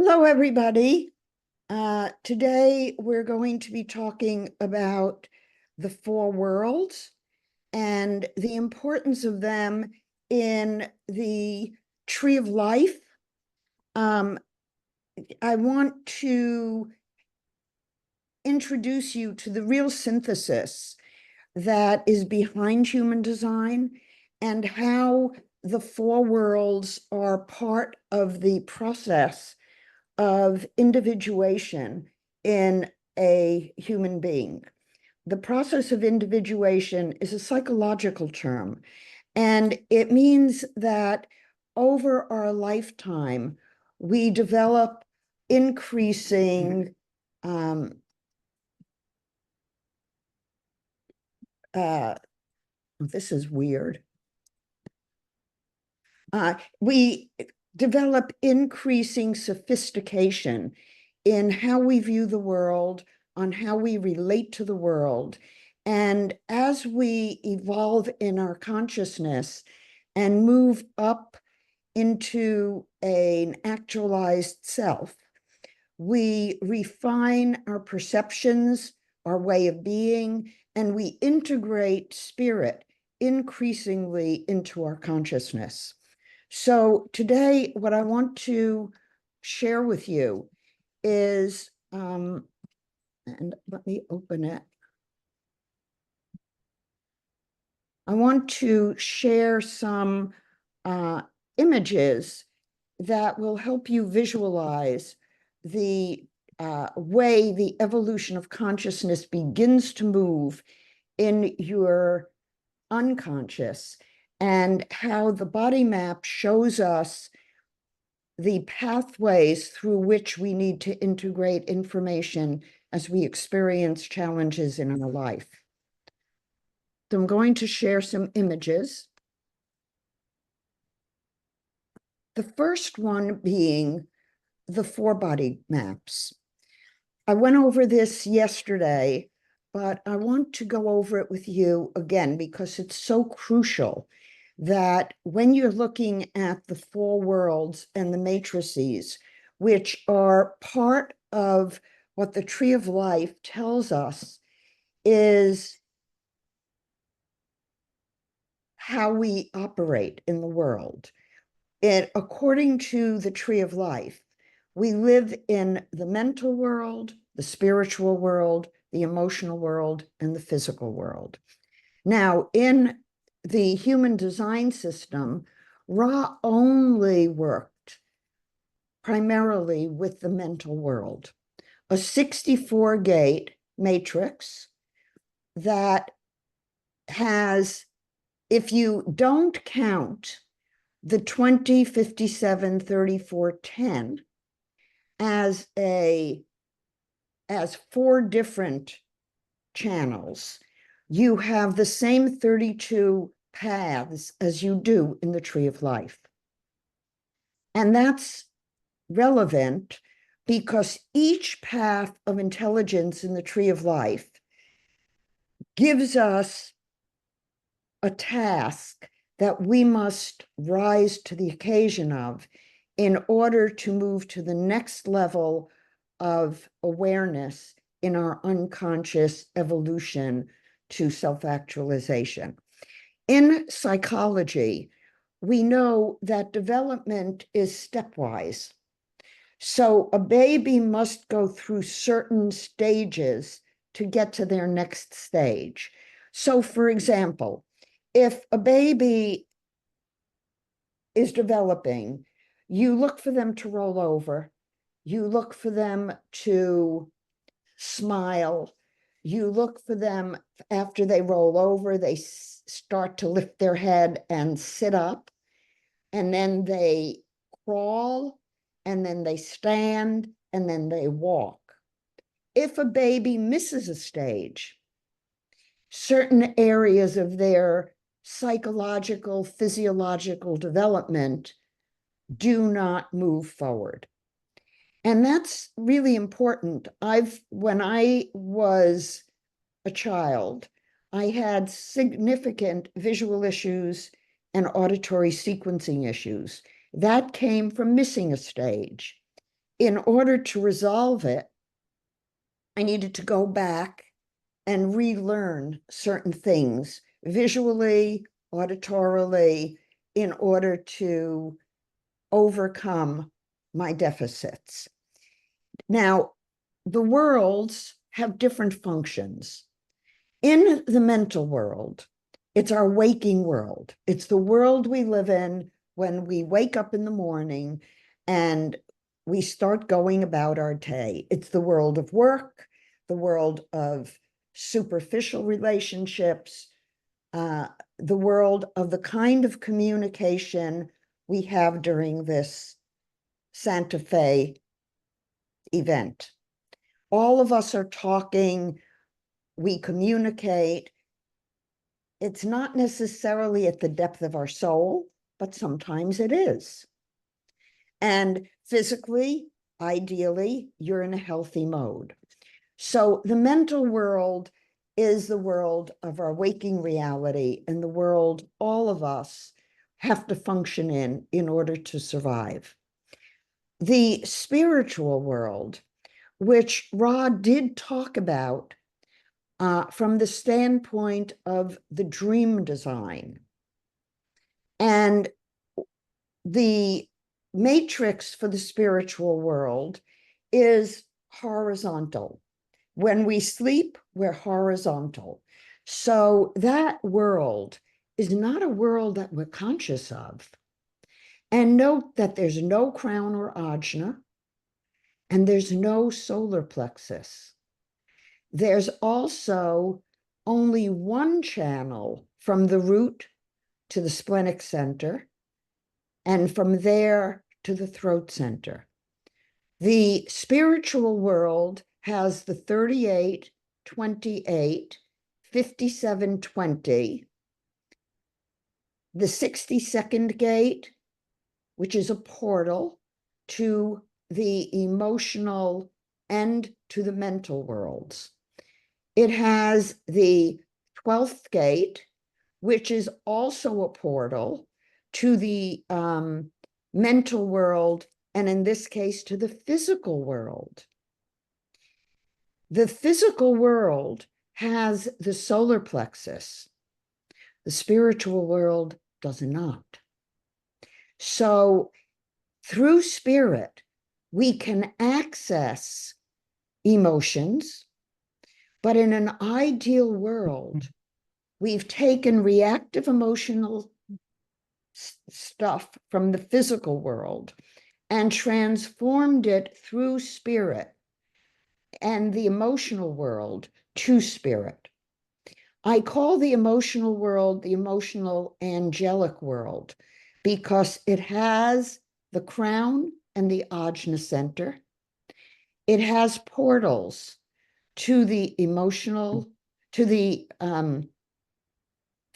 Hello, everybody. Today we're going to be talking about the four worlds and the importance of them in the tree of life. I want to introduce you to the real synthesis that is behind human design and how the four worlds are part of the process of individuation in a human being. The process of individuation is a psychological term, and it means that over our lifetime, we develop increasing this is weird. We develop increasing sophistication in how we view the world, on how we relate to the world. And as we evolve in our consciousness and move up into an actualized self, we refine our perceptions, our way of being, and we integrate spirit increasingly into our consciousness. So today, what I want to share with you is, and let me open it. I want to share some images that will help you visualize the way the evolution of consciousness begins to move in your unconscious, and how the body map shows us the pathways through which we need to integrate information as we experience challenges in our life. So I'm going to share some images. The first one being the four body maps. I went over this yesterday, but I want to go over it with you again because it's so crucial that when you're looking at the four worlds and the matrices, which are part of what the Tree of Life tells us is how we operate in the world. According to the Tree of Life, we live in the mental world, the spiritual world, the emotional world, and the physical world. Now, in the human design system, Ra only worked primarily with the mental world, a 64-gate matrix that has, if you don't count the 20, 57, 34, 10 as four different channels, you have the same 32 paths as you do in the Tree of Life. And that's relevant because each path of intelligence in the Tree of Life gives us a task that we must rise to the occasion of in order to move to the next level of awareness in our unconscious evolution to self-actualization. In psychology, we know that development is stepwise. So a baby must go through certain stages to get to their next stage. So, for example, if a baby is developing, you look for them to roll over, you look for them to smile, you look for them after they roll over, they start to lift their head and sit up, and then they crawl, and then they stand, and then they walk. If a baby misses a stage, certain areas of their psychological, physiological development do not move forward. And that's really important. When I was a child, I had significant visual issues and auditory sequencing issues. That came from missing a stage. in order to resolve it, I needed to go back and relearn certain things visually, auditorily, in order to overcome my deficits. Now, the worlds have different functions. In the mental world, it's our waking world. It's the world we live in when we wake up in the morning and we start going about our day. It's the world of work, the world of superficial relationships, the world of the kind of communication we have during this Santa Fe event. All of us are talking, we communicate. It's not necessarily at the depth of our soul, but sometimes it is. And physically, ideally, you're in a healthy mode. So the mental world is the world of our waking reality and the world all of us have to function in order to survive. The spiritual world, which Rod did talk about from the standpoint of the dream design. And the matrix for the spiritual world is horizontal. When we sleep, we're horizontal. So that world is not a world that we're conscious of. And note that there's no crown or ajna, and there's no solar plexus. There's also only one channel from the root to the splenic center, and from there to the throat center. The spiritual world has the 38, 28, 57, 20, the 62nd gate, which is a portal to the emotional and to the mental worlds. It has the 12th gate, which is also a portal to the mental world, and in this case, to the physical world. The physical world has the solar plexus. The spiritual world does not. So through spirit, we can access emotions, but in an ideal world, we've taken reactive emotional stuff from the physical world and transformed it through spirit and the emotional world to spirit. I call the emotional world the emotional angelic world because it has the crown and the ajna center. It has portals to the emotional, to the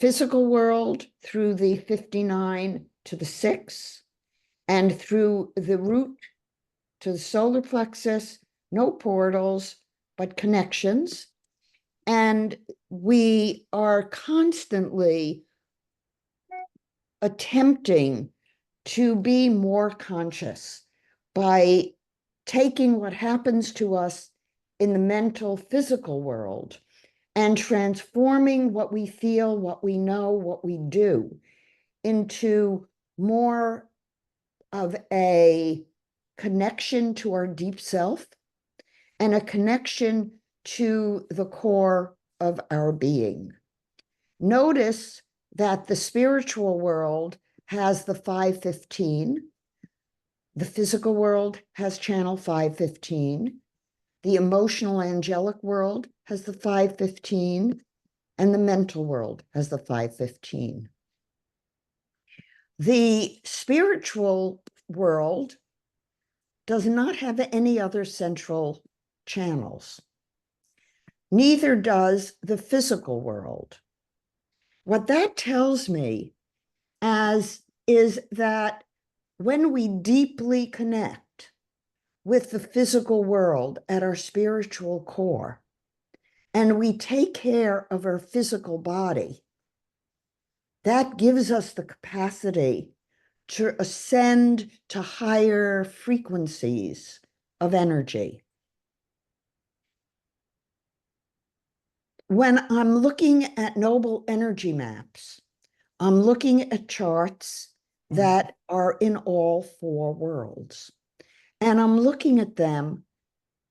physical world through the 59 to the 6, and through the root to the solar plexus, no portals, but connections. And we are constantly attempting to be more conscious by taking what happens to us in the mental, physical world and transforming what we feel, what we know, what we do into more of a connection to our deep self and a connection to the core of our being. Notice that the spiritual world has the 515, the physical world has channel 515, the emotional angelic world has the 515, and the mental world has the 515. The spiritual world does not have any other central channels. Neither does the physical world. What that tells me is that when we deeply connect with the physical world at our spiritual core, and we take care of our physical body, that gives us the capacity to ascend to higher frequencies of energy. When I'm looking at noble energy maps, I'm looking at charts that are in all four worlds. And I'm looking at them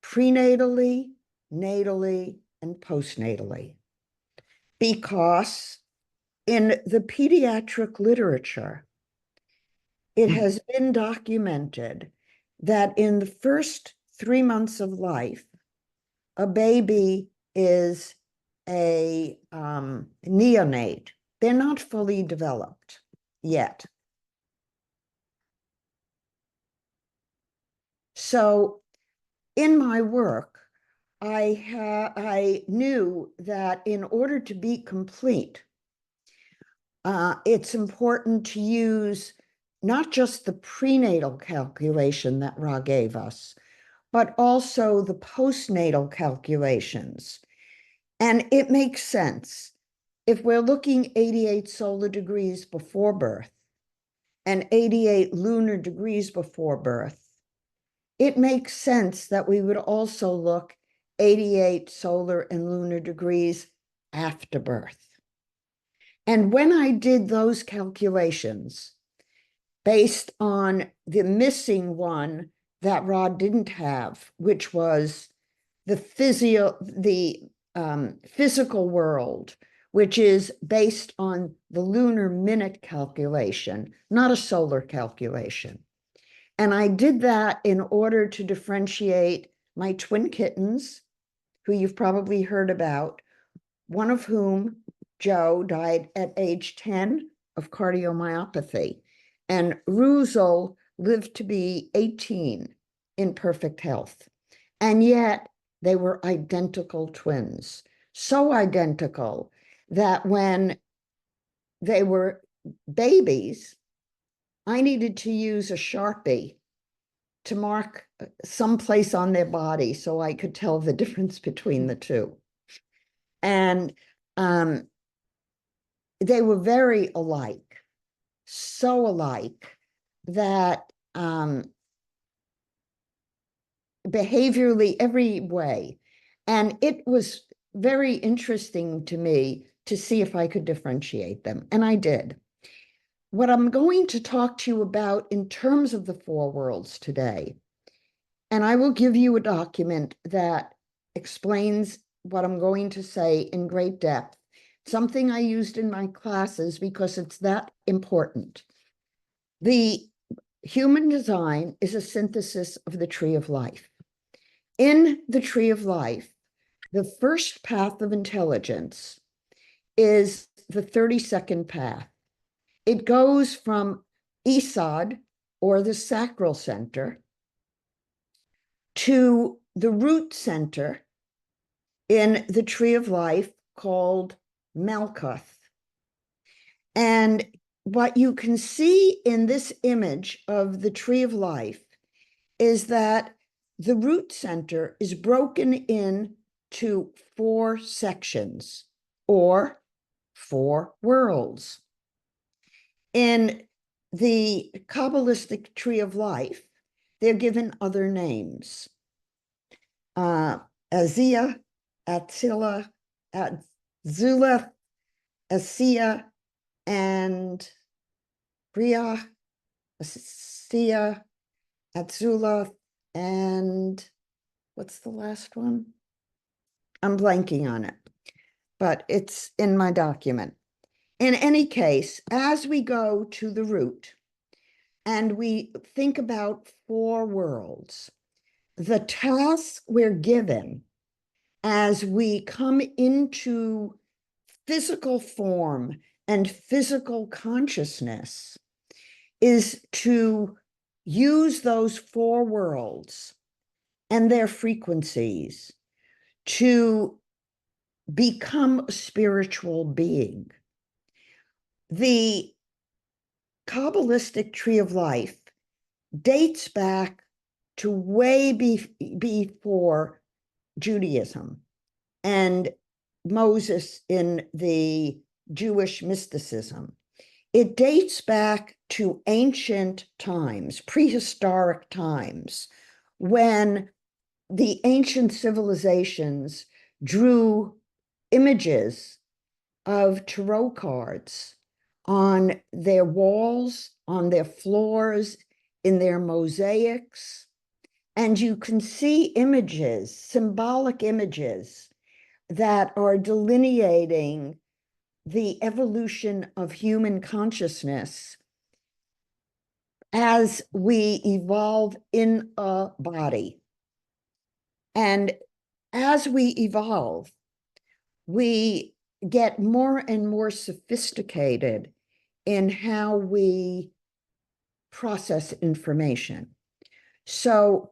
prenatally, natally, and postnatally. Because in the pediatric literature, it has been documented that in the first 3 months of life, a baby is a neonate. They're not fully developed yet. So in my work, I knew that in order to be complete, it's important to use not just the prenatal calculation that Ra gave us, but also the postnatal calculations. And it makes sense. If we're looking 88 solar degrees before birth and 88 lunar degrees before birth, it makes sense that we would also look 88 solar and lunar degrees after birth. And when I did those calculations, based on the missing one that Rod didn't have, which was the physical world, which is based on the lunar minute calculation, not a solar calculation. And I did that in order to differentiate my twin kittens, who you've probably heard about, one of whom, Joe, died at age 10 of cardiomyopathy, and Ruzel lived to be 18 in perfect health. And yet they were identical twins, so identical that when they were babies, I needed to use a Sharpie to mark some place on their body so I could tell the difference between the two. And they were very alike, so alike that behaviorally every way. And it was very interesting to me to see if I could differentiate them. And I did. What I'm going to talk to you about in terms of the four worlds today, and I will give you a document that explains what I'm going to say in great depth, something I used in my classes because it's that important. The human design is a synthesis of the tree of life. In the tree of life, the first path of intelligence is the 32nd path. It goes from Isad, or the sacral center, to the root center in the tree of life called Malkuth. And what you can see in this image of the tree of life is that the root center is broken into 4 sections or 4 worlds. In the Kabbalistic tree of life, they're given other names. Azia, Atzila, Atzula, Asiya, and Bria, Asiya, Atzula, and what's the last one? I'm blanking on it, but it's in my document. In any case, as we go to the root and we think about 4 worlds, the task we're given as we come into physical form and physical consciousness is to use those 4 worlds and their frequencies to become a spiritual being. The Kabbalistic tree of life dates back to way before Judaism and Moses in the Jewish mysticism. It dates back to ancient times, prehistoric times, when the ancient civilizations drew images of tarot cards on their walls, on their floors, in their mosaics. And you can see images, symbolic images, that are delineating the evolution of human consciousness as we evolve in a body. And as we evolve, we get more and more sophisticated in how we process information. So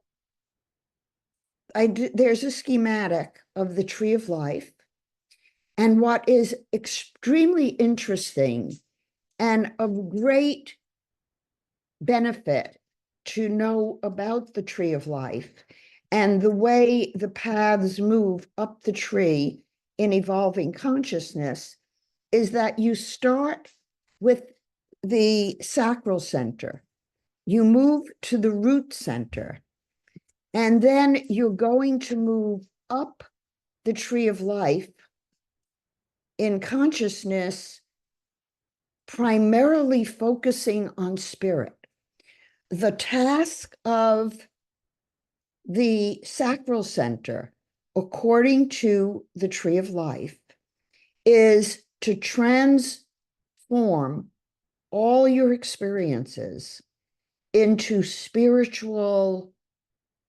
there's a schematic of the tree of life. And what is extremely interesting and of great benefit to know about the tree of life and the way the paths move up the tree in evolving consciousness is that you start with the sacral center, you move to the root center, and then you're going to move up the tree of life in consciousness, primarily focusing on spirit. The task of the sacral center, according to the tree of life, is to transform all your experiences into spiritual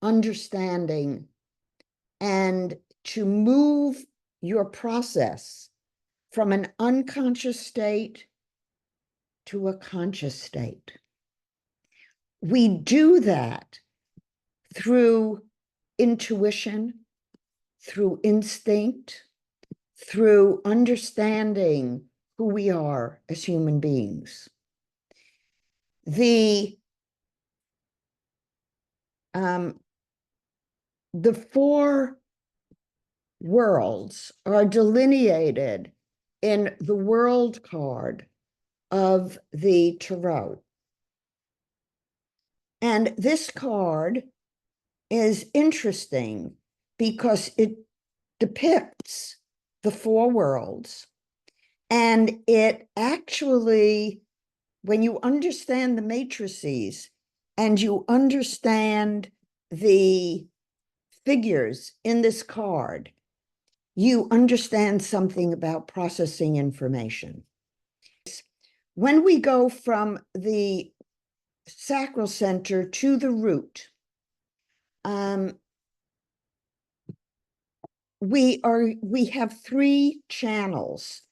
understanding and to move your process from an unconscious state to a conscious state. We do that through intuition, through instinct, through understanding who we are as human beings. The four worlds are delineated in the world card of the tarot. And this card is interesting because it depicts the four worlds. And it actually, when you understand the matrices and you understand the figures in this card, you understand something about processing information. When we go from the sacral center to the root, we have three channels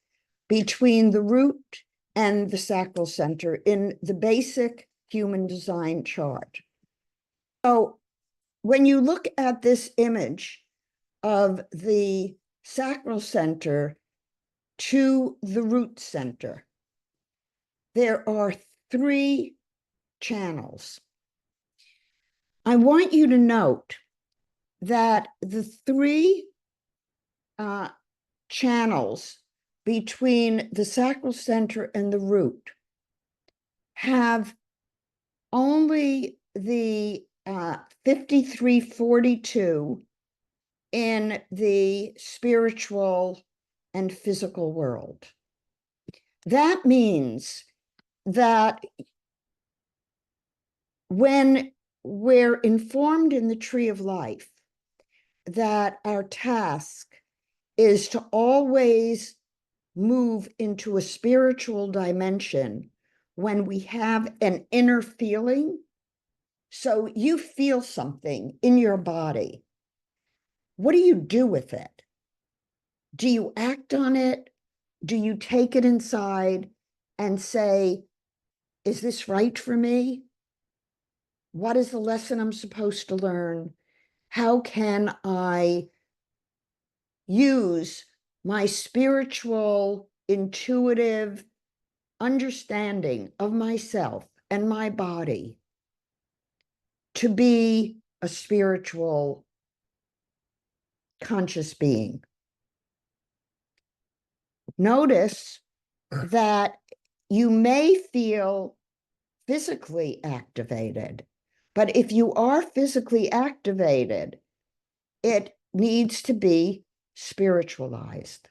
between the root and the sacral center in the basic human design chart. So when you look at this image of the sacral center to the root center, there are three channels. I want you to note that the three channels between the sacral center and the root have only the 5342 in the spiritual and physical world. That means that when we're informed in the tree of life that our task is to always move into a spiritual dimension when we have an inner feeling. So you feel something in your body. What do you do with it? Do you act on it? Do you take it inside and say, is this right for me? What is the lesson I'm supposed to learn? How can I use my spiritual, intuitive understanding of myself and my body to be a spiritual, conscious being? Notice that you may feel physically activated, But if you are physically activated, it needs to be spiritualized.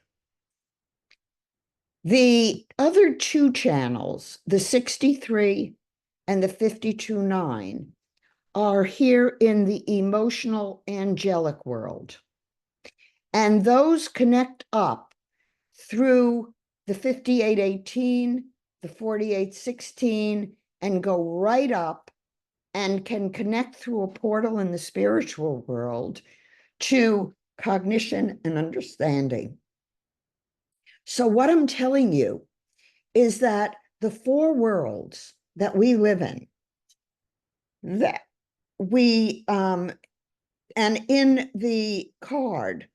The other two channels, the 63 and the 52-9, are here in the emotional angelic world. And those connect up through the 58-18, the 48-16, and go right up and can connect through a portal in the spiritual world to cognition and understanding. So what I'm telling you is that the four worlds that we live in, that we, and in the card,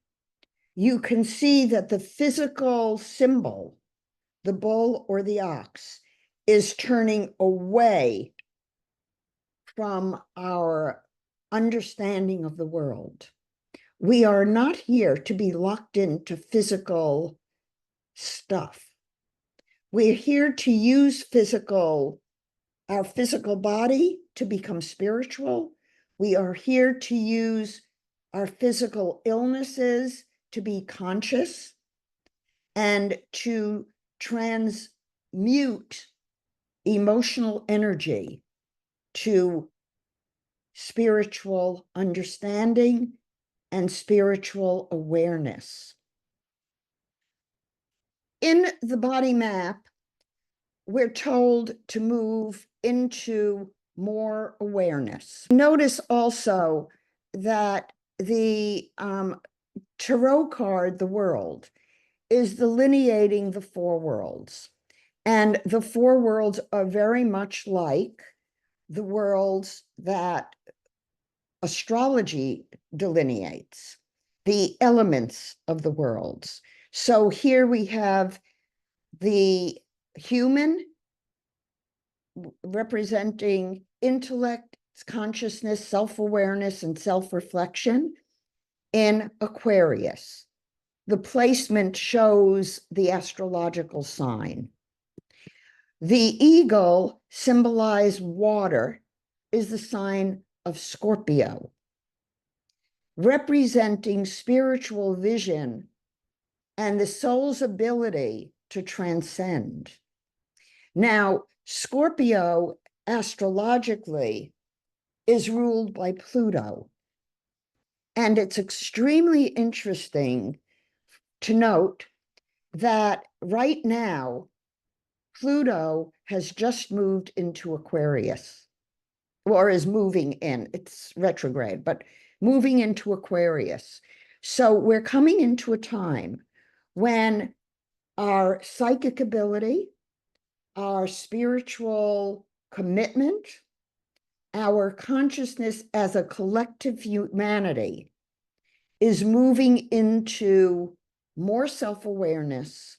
you can see that the physical symbol, the bull or the ox, is turning away from our understanding of the world. We are not here to be locked into physical stuff. We're here to use our physical body to become spiritual. We are here to use our physical illnesses to be conscious and to transmute emotional energy to spiritual understanding and spiritual awareness. In the body map, we're told to move into more awareness. Notice also that the tarot card, the world, is delineating the four worlds. And the four worlds are very much like the worlds that astrology delineates, the elements of the worlds. So here we have the human representing intellect, consciousness, self-awareness, and self-reflection in Aquarius. The placement shows the astrological sign. The eagle, symbolized water, is the sign of Scorpio, representing spiritual vision and the soul's ability to transcend. Now, Scorpio, astrologically, is ruled by Pluto. And it's extremely interesting to note that right now, Pluto has just moved into Aquarius, or is moving in. It's retrograde, but moving into Aquarius. So we're coming into a time when our psychic ability, our spiritual commitment, our consciousness as a collective humanity is moving into more self-awareness,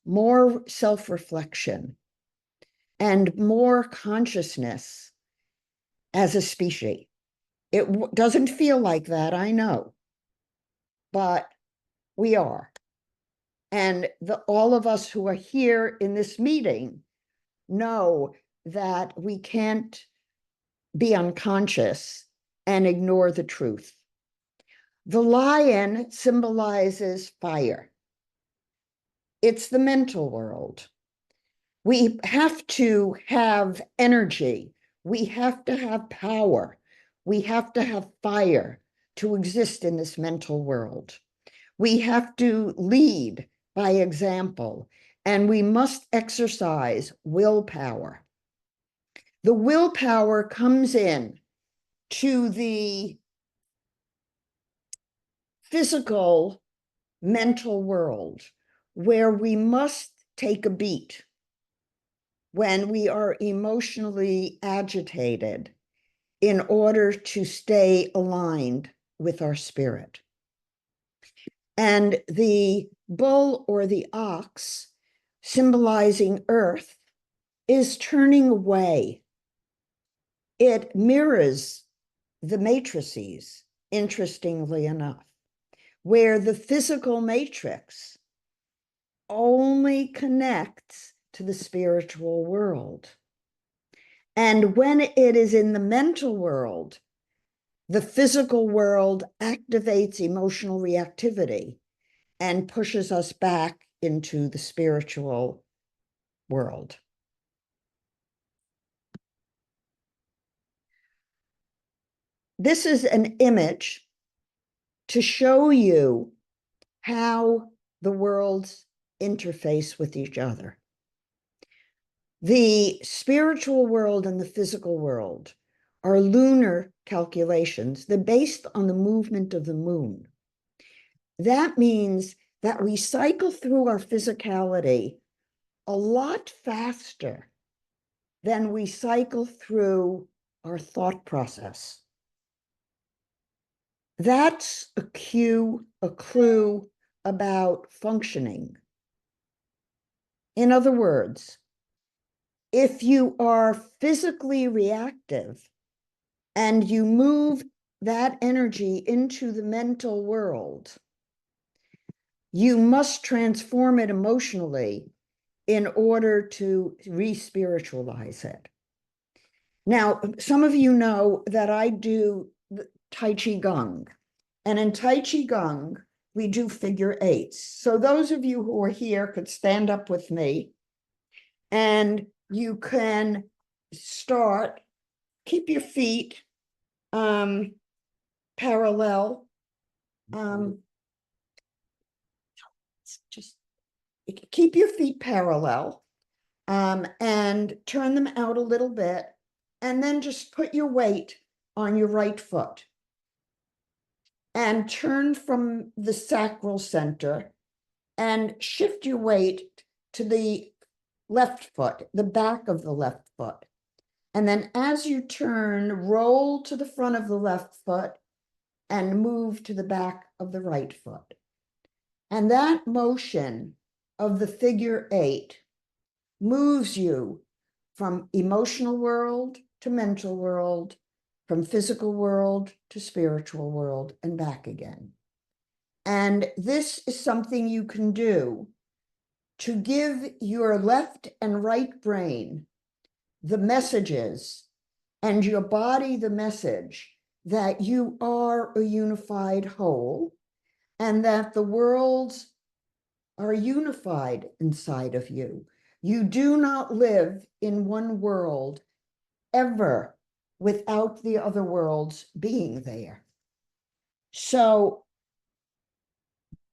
more self-reflection, and more consciousness as a species. It doesn't feel like that, I know, but we are. And all of us who are here in this meeting know that we can't be unconscious and ignore the truth. The lion symbolizes fire. It's the mental world. We have to have energy. We have to have power. We have to have fire to exist in this mental world. We have to lead by example, and we must exercise willpower. The willpower comes in to the physical mental world, where we must take a beat when we are emotionally agitated in order to stay aligned with our spirit. And the bull or the ox, symbolizing earth, is turning away. It mirrors the matrices, interestingly enough, where the physical matrix only connects to the spiritual world. And when it is in the mental world, the physical world activates emotional reactivity and pushes us back into the spiritual world. This is an image to show you how the worlds interface with each other. The spiritual world and the physical world are lunar calculations. They're based on the movement of the moon. That means that we cycle through our physicality a lot faster than we cycle through our thought process. That's a clue about functioning. In other words, if you are physically reactive and you move that energy into the mental world, you must transform it emotionally in order to re-spiritualize it. Now, some of you know that I do Tai Chi Gong, and in Tai Chi Gong, we do figure eights. So those of you who are here could stand up with me, and you can start, keep your feet parallel. Just keep your feet parallel and turn them out a little bit, and then just put your weight on your right foot and turn from the sacral center and shift your weight to the left foot, the back of the left foot. And then as you turn, roll to the front of the left foot and move to the back of the right foot. And that motion of the figure eight moves you from emotional world to mental world, from physical world to spiritual world, and back again. And this is something you can do to give your left and right brain the messages and your body the message that you are a unified whole and that the worlds are unified inside of you. You do not live in one world ever without the other worlds being there. So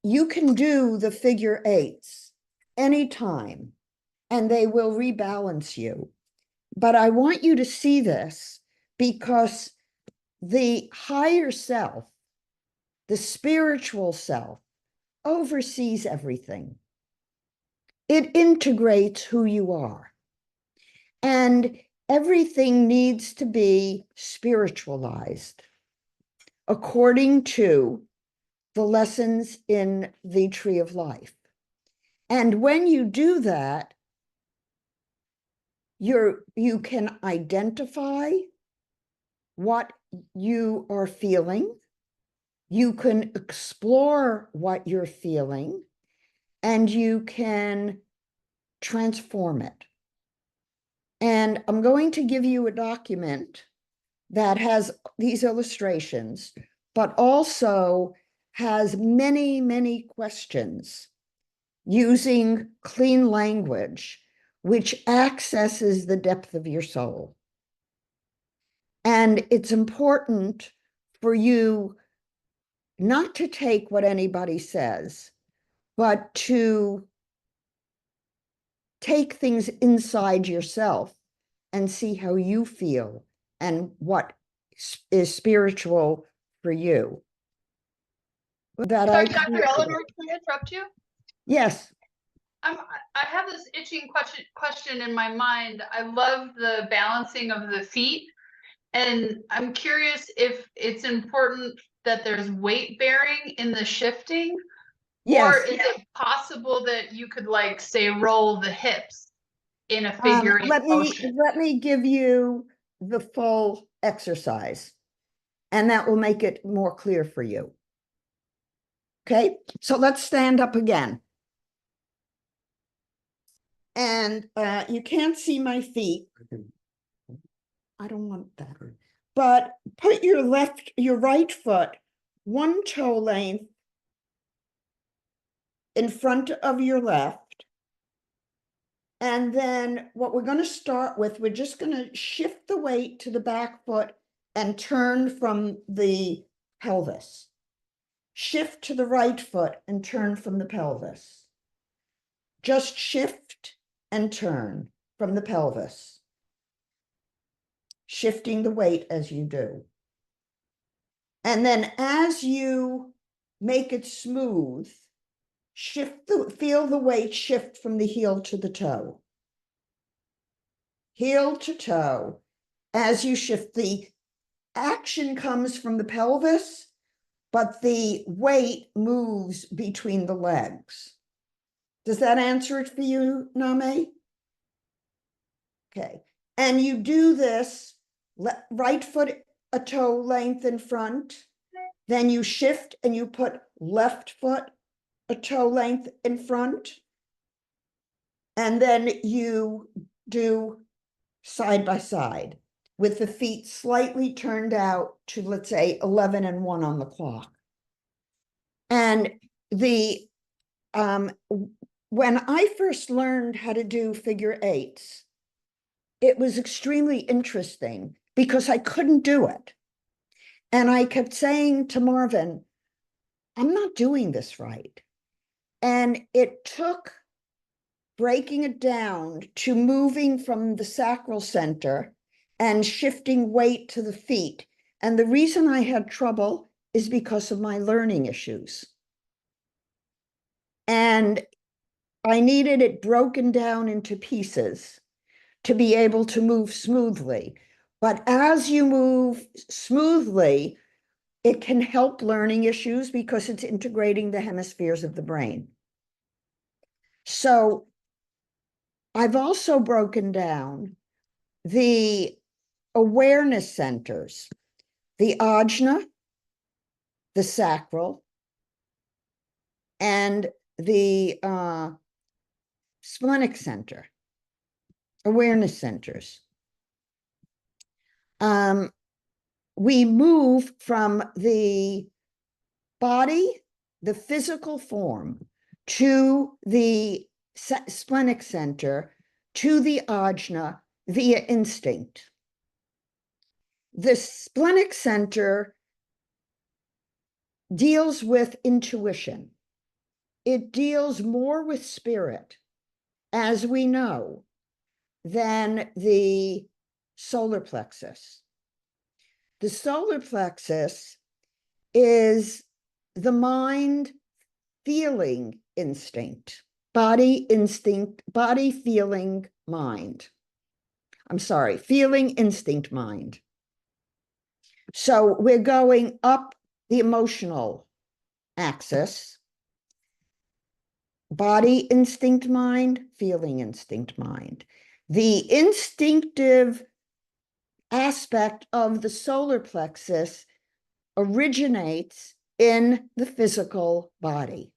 you can do the figure eights anytime, and they will rebalance you. But I want you to see this because the higher self, the spiritual self, oversees everything. It integrates who you are. And everything needs to be spiritualized according to the lessons in the Tree of Life. And when you do that, you can identify what you are feeling, you can explore what you're feeling, and you can transform it. And I'm going to give you a document that has these illustrations, but also has many, many questions using clean language, which accesses the depth of your soul. And it's important for you not to take what anybody says, but to take things inside yourself and see how you feel and what is spiritual for you. Dr. Eleanor, can I interrupt you? Yes. I have this itching question in my mind. I love the balancing of the feet, and I'm curious if it's important that there's weight bearing in the shifting, Yes. or is it possible that you could, like, say, roll the hips in a figure eight motion? Let me give you the full exercise, and that will make it more clear for you. Okay, so let's stand up again. And you can't see my feet, I don't want that. But put your right foot 1 toe length in front of your left. And then what we're going to start with, we're just going to shift the weight to the back foot and turn from the pelvis. Shift to the right foot and turn from the pelvis. Just shift and turn from the pelvis. Shifting the weight as you do. And then as you make it smooth, feel the weight shift from the heel to the toe. Heel to toe. As you shift, the action comes from the pelvis, but the weight moves between the legs. Does that answer it for you, Name? Okay. And you do this, right foot a toe length in front, then you shift and you put left foot a toe length in front, and then you do side by side with the feet slightly turned out to, let's say, 11 and 1 on the clock. And the when I first learned how to do figure eights, it was extremely interesting because I couldn't do it. And I kept saying to Marvin, I'm not doing this right. And it took breaking it down to moving from the sacral center and shifting weight to the feet. And the reason I had trouble is because of my learning issues. And I needed it broken down into pieces to be able to move smoothly. But as you move smoothly, it can help learning issues because it's integrating the hemispheres of the brain. So I've also broken down the awareness centers, the ajna, the sacral, and the splenic center, awareness centers. We move from the body, the physical form, to the splenic center, to the ajna via instinct. The splenic center deals with intuition. It deals more with spirit, as we know, than the solar plexus. The solar plexus is the mind feeling instinct, body instinct, body feeling mind. I'm sorry, feeling instinct mind. So we're going up the emotional axis, body instinct mind, feeling instinct mind. The instinctive aspect of the solar plexus originates in the physical body.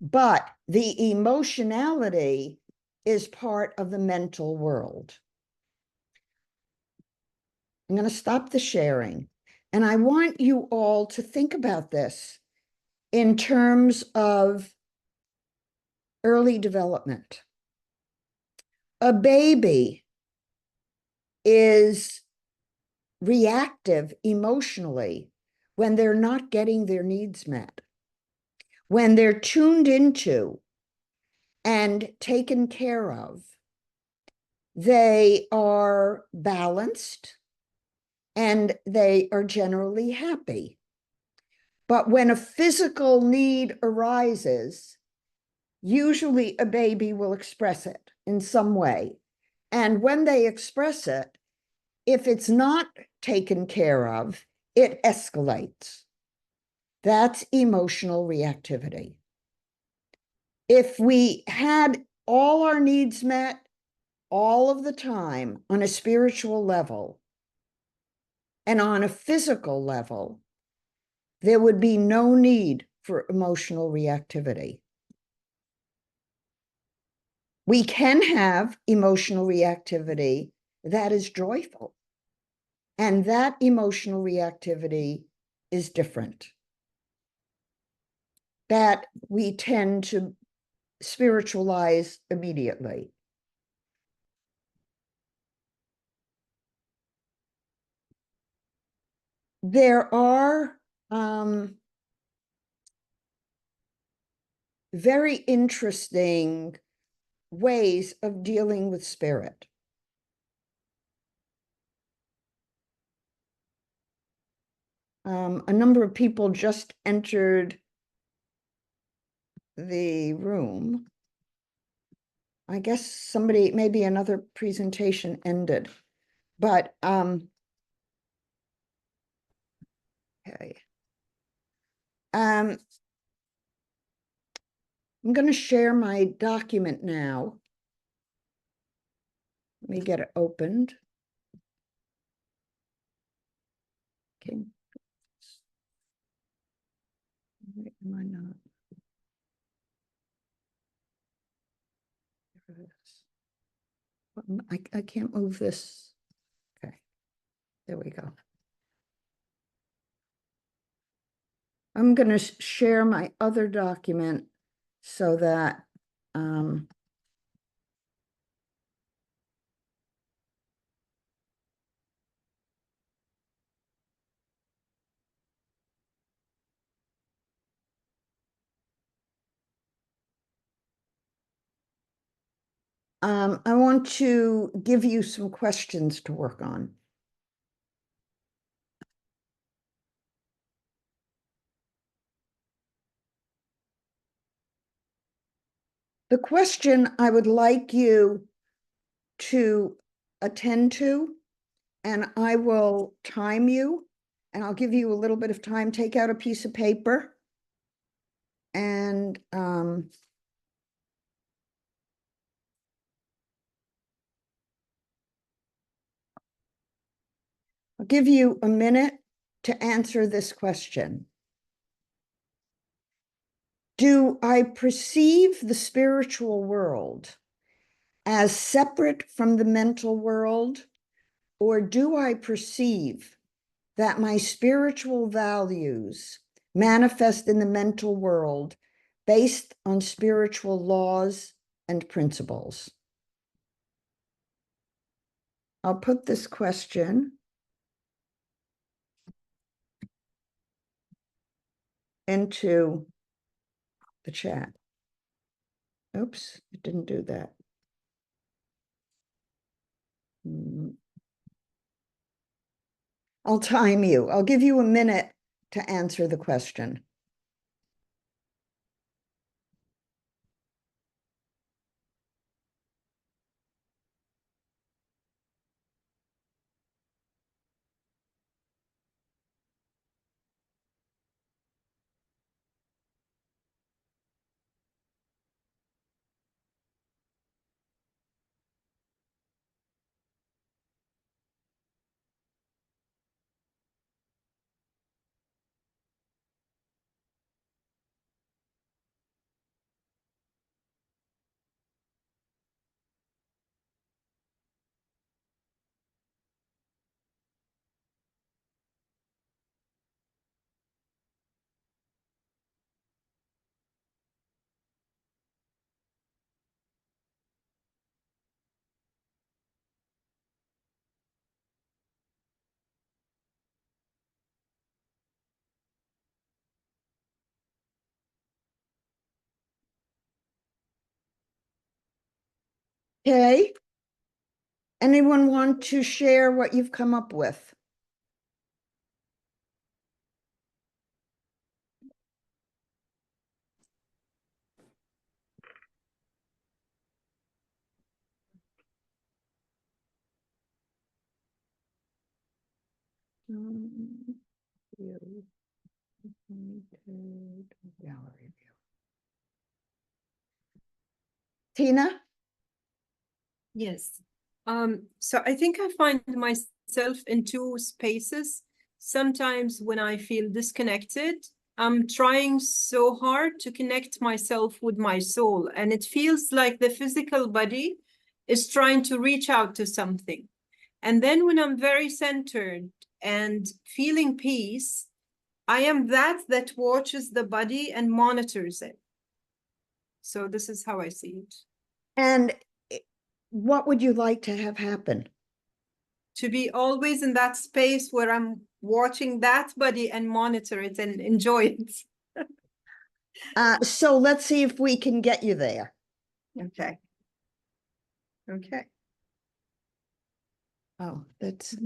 But the emotionality is part of the mental world. I'm going to stop the sharing. And I want you all to think about this in terms of early development. A baby is reactive emotionally when they're not getting their needs met. When they're tuned into and taken care of, they are balanced and they are generally happy. But when a physical need arises, usually a baby will express it in some way. And when they express it, if it's not taken care of, it escalates. That's emotional reactivity. If we had all our needs met all of the time on a spiritual level and on a physical level, there would be no need for emotional reactivity. We can have emotional reactivity that is joyful. And that emotional reactivity is different. That we tend to spiritualize immediately. There are very interesting ways of dealing with spirit. A number of people just entered the room. I guess somebody, maybe another presentation ended, but okay. I'm going to share my document now. Let me get it opened. Okay. Why am I not? There it is. I can't move this. Okay. There we go. I'm going to share my other document so that I want to give you some questions to work on. The question I would like you to attend to, and I will time you, and I'll give you a little bit of time. Take out a piece of paper and I'll give you a minute to answer this question. Do I perceive the spiritual world as separate from the mental world, or do I perceive that my spiritual values manifest in the mental world based on spiritual laws and principles? I'll put this question into the chat. Oops, it didn't do that. I'll time you. I'll give you a minute to answer the question. Okay. Anyone want to share what you've come up with? Gallery view. Tina? Yes. So I think I find myself in two spaces. Sometimes when I feel disconnected I'm trying so hard to connect myself with my soul, and it feels like the physical body is trying to reach out to something. And then when I'm very centered and feeling peace, I am that watches the body and monitors it. So this is how I see it. And what would you like to have happen? To be always in that space where I'm watching that body and monitor it and enjoy it. So let's see if we can get you there. Okay. Okay. Oh, that's,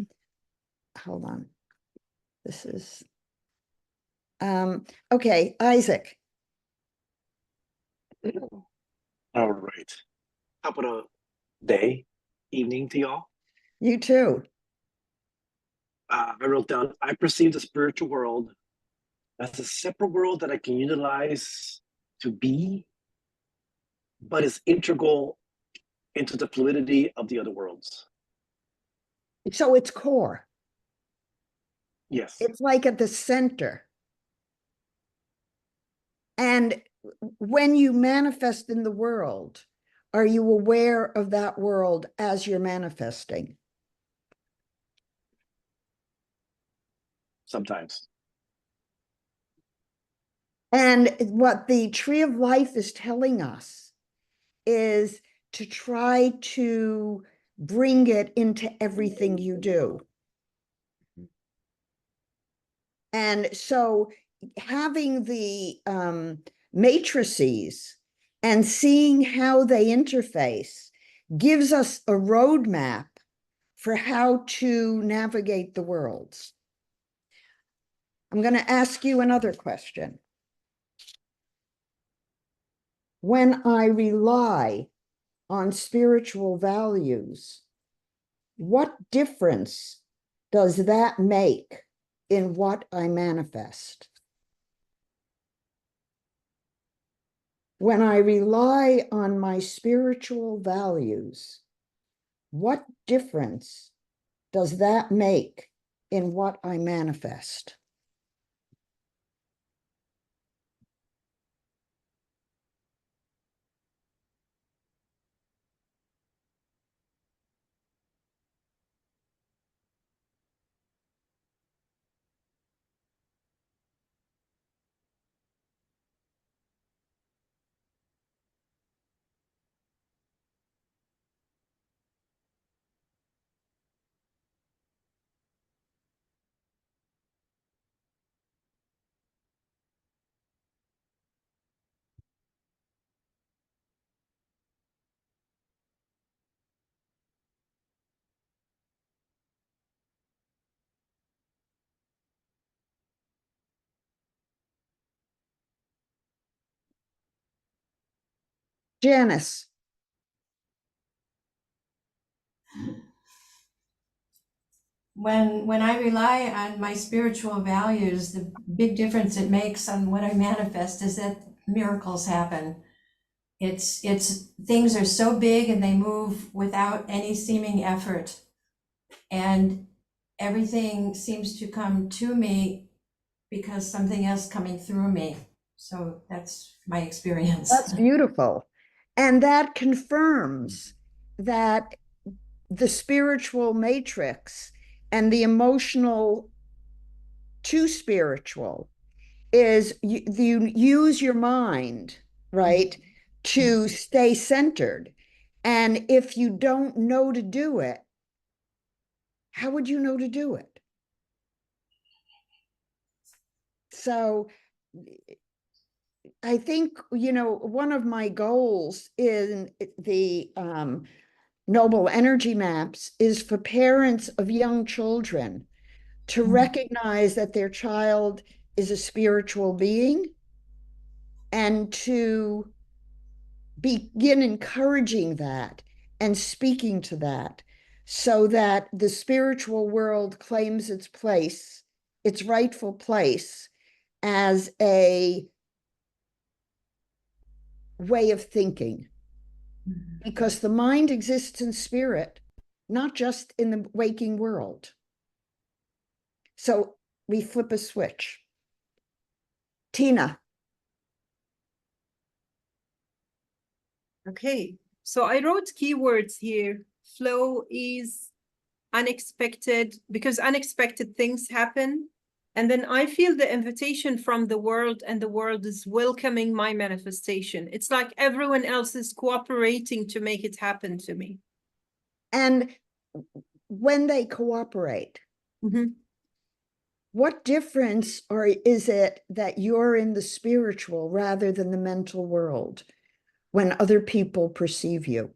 hold on. This is, okay, Isaac. All right. Top of the day, evening to y'all. You too. I wrote down, I perceive the spiritual world as a separate world that I can utilize to be, but is integral into the fluidity of the other worlds. So it's core. Yes. It's like at the center. And when you manifest in the world, are you aware of that world as you're manifesting? Sometimes. And what the Tree of Life is telling us is to try to bring it into everything you do. And so having the matrices and seeing how they interface gives us a roadmap for how to navigate the worlds. I'm going to ask you another question. When I rely on spiritual values, what difference does that make in what I manifest? When I rely on my spiritual values, what difference does that make in what I manifest? Janice. When I rely on my spiritual values, the big difference it makes on what I manifest is that miracles happen. It's things are so big and they move without any seeming effort, and everything seems to come to me because something else coming through me. So that's my experience. That's beautiful. And that confirms that the spiritual matrix and the emotional to spiritual is you use your mind, right, to stay centered. And if you don't know to do it, how would you know to do it? So I think, one of my goals in the Noble Energy Maps is for parents of young children to recognize that their child is a spiritual being and to begin encouraging that and speaking to that so that the spiritual world claims its place, its rightful place as a way of thinking. Because the mind exists in spirit, not just in the waking world. So we flip a switch. Tina. Okay, so I wrote keywords here: flow, ease, unexpected, because unexpected things happen. And then I feel the invitation from the world, and the world is welcoming my manifestation. It's like everyone else is cooperating to make it happen to me. And when they cooperate, what difference is it that you're in the spiritual rather than the mental world when other people perceive you?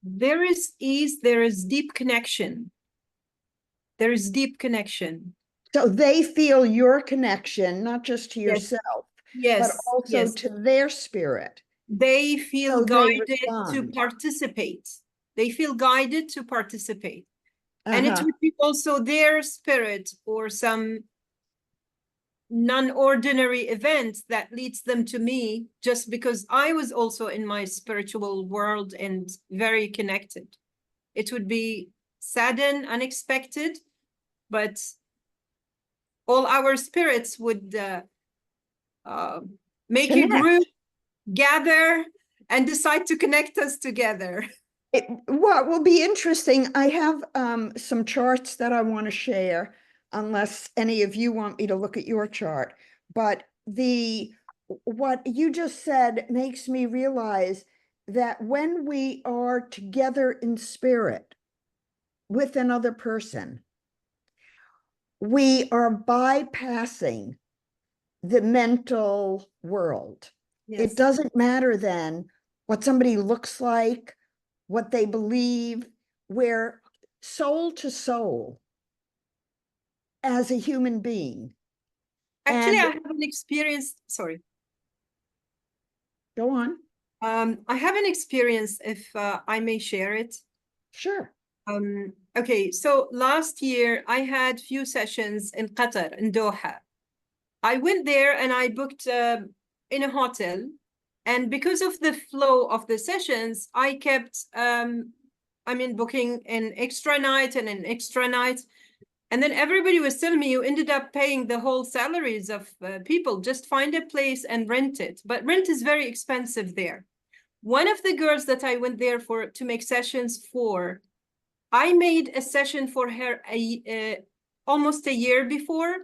There is ease, there is deep connection. There is deep connection. So they feel your connection, not just to Yes. yourself, Yes, but also yes. to their spirit. They feel So they guided to respond. participate. They feel guided to participate. And it Uh-huh. would be also their spirit or some non-ordinary event that leads them to me, just because I was also in my spiritual world and very connected. It would be sudden, unexpected, but all our spirits would make Connect. a group, gather, and decide to connect us together. What will be interesting, I have some charts that I want to share, unless any of you want me to look at your chart. But what you just said makes me realize that when we are together in spirit with another person, we are bypassing the mental world. Yes. It doesn't matter then what somebody looks like, what they believe. We're soul to soul as a human being. Actually, And I have an experience. Sorry. go on. I have an experience, if I may share it. Sure. Okay, so last year I had few sessions in Qatar, in Doha. I went there and I booked in a hotel. And because of the flow of the sessions, I kept, booking an extra night and an extra night. And then everybody was telling me, you ended up paying the whole salaries of people. Just find a place and rent it. But rent is very expensive there. One of the girls that I went there to make sessions for, I made a session for her almost a year before,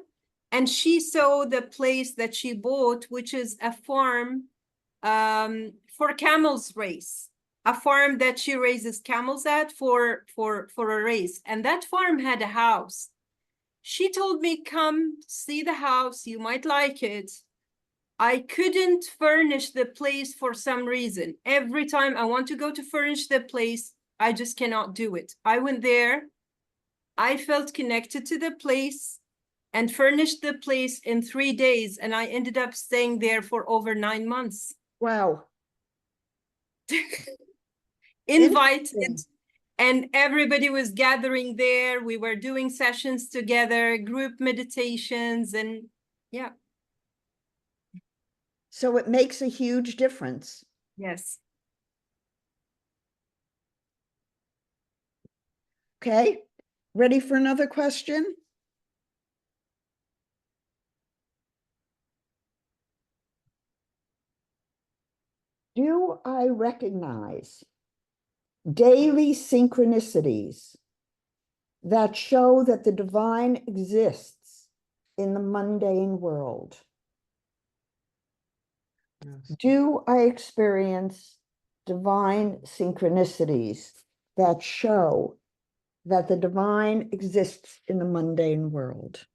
and she saw the place that she bought, which is a farm for camels race, a farm that she raises camels at for a race. And that farm had a house. She told me, come see the house, you might like it. I couldn't furnish the place for some reason. Every time I want to go to furnish the place, I just cannot do it. I went there, I felt connected to the place and furnished the place in 3 days. And I ended up staying there for over 9 months. Wow. Invited, and everybody was gathering there. We were doing sessions together, group meditations, and yeah. So it makes a huge difference. Yes. Okay. Ready for another question? Do I recognize daily synchronicities that show that the divine exists in the mundane world? Yes. Do I experience divine synchronicities that show that the divine exists in the mundane world?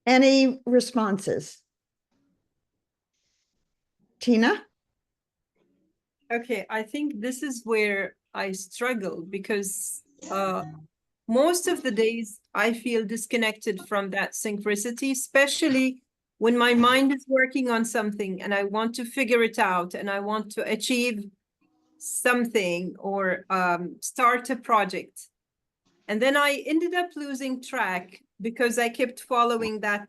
Any responses? Tina? Okay, I think this is where I struggle because most of the days I feel disconnected from that synchronicity, especially when my mind is working on something and I want to figure it out and I want to achieve something or start a project. And then I ended up losing track because I kept following that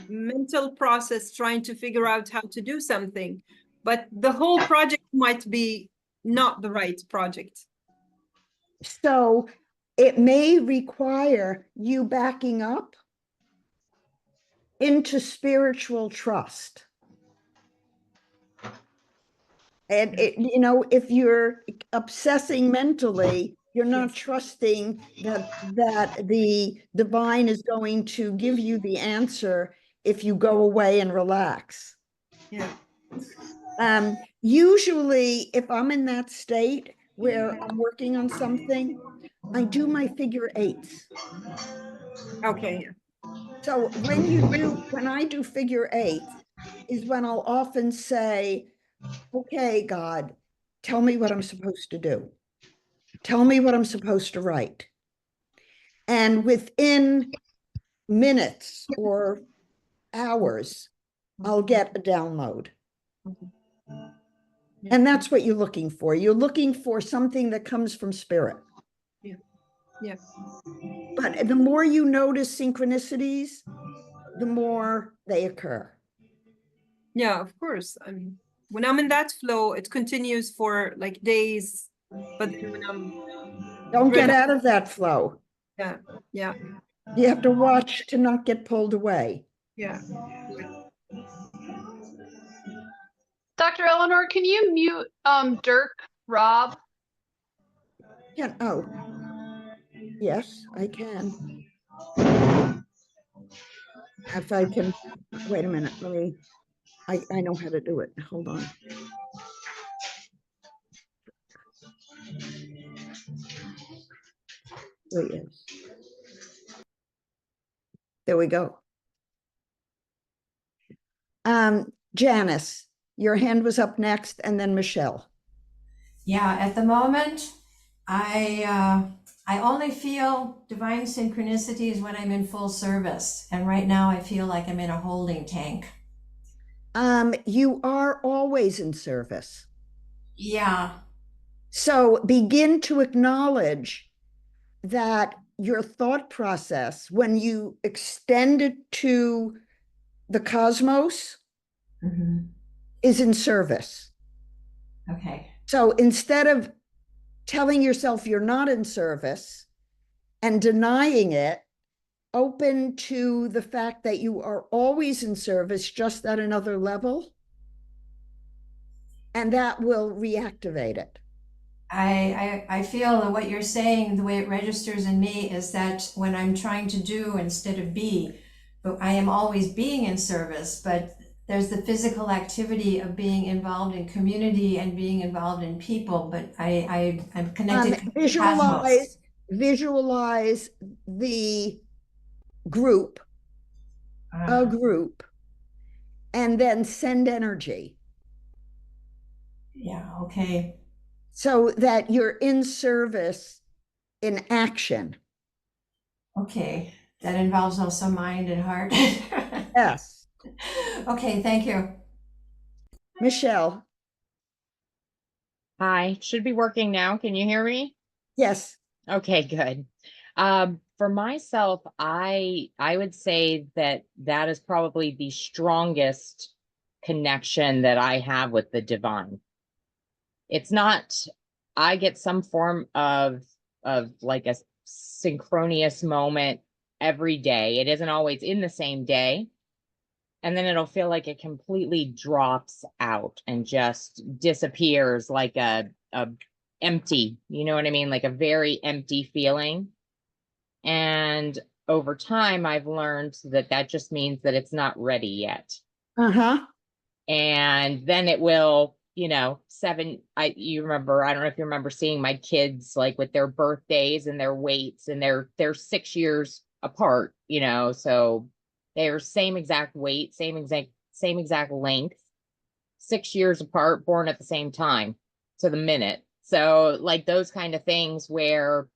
mental process, trying to figure out how to do something. But the whole project might be not the right project. So it may require you backing up into spiritual trust. And if you're obsessing mentally, you're not trusting that the divine is going to give you the answer if you go away and relax. Yeah. Usually, if I'm in that state where I'm working on something, I do my figure eights. Okay. So when I do figure eights, is when I'll often say, okay, God, tell me what I'm supposed to do. Tell me what I'm supposed to write. And within minutes or hours, I'll get a download. And that's what you're looking for. You're looking for something that comes from spirit. Yeah. Yeah. But the more you notice synchronicities, the more they occur. Yeah, of course. I mean, when I'm in that flow, it continues for like days. But then when I'm Don't get ready, out of that flow. yeah, yeah, You have to watch to not get pulled away. yeah. Dr. Eleanor, can you mute Dirk Rob? Yeah, oh, yes, I can. If I can, wait a minute, I know how to do it. Hold on. There he is. There we go. Janice, your hand was up next, and then Michelle. Yeah, at the moment, I only feel divine synchronicities when I'm in full service. And right now I feel like I'm in a holding tank. You are always in service. Yeah. So begin to acknowledge that your thought process, when you extend it to the cosmos, Mhm. is in service. Okay. So instead of telling yourself you're not in service and denying it, open to the fact that you are always in service, just at another level, and that will reactivate it. I feel that what you're saying, the way it registers in me is that when I'm trying to do instead of be, but I am always being in service, but there's the physical activity of being involved in community and being involved in people, but I'm connected to the cosmos. Visualize the group, a group, and then send energy. Yeah, okay. So that you're in service in action. Okay, that involves also mind and heart. Yes. Okay, thank you. Michelle. Hi, should be working now. Can you hear me? Yes. Okay, good. For myself, I would say that is probably the strongest connection that I have with the divine. It's not, I get some form of like a synchronous moment every day. It isn't always in the same day. And then it'll feel like it completely drops out and just disappears like a empty, you know what I mean? Like a very empty feeling. And over time, I've learned that just means that it's not ready yet. Uh-huh. And then it will, you remember, I don't know if you remember seeing my kids like with their birthdays and their weights, and they're 6 years apart, so They are same exact weight, same exact length, 6 years apart, born at the same time to the minute. So like those kind of things where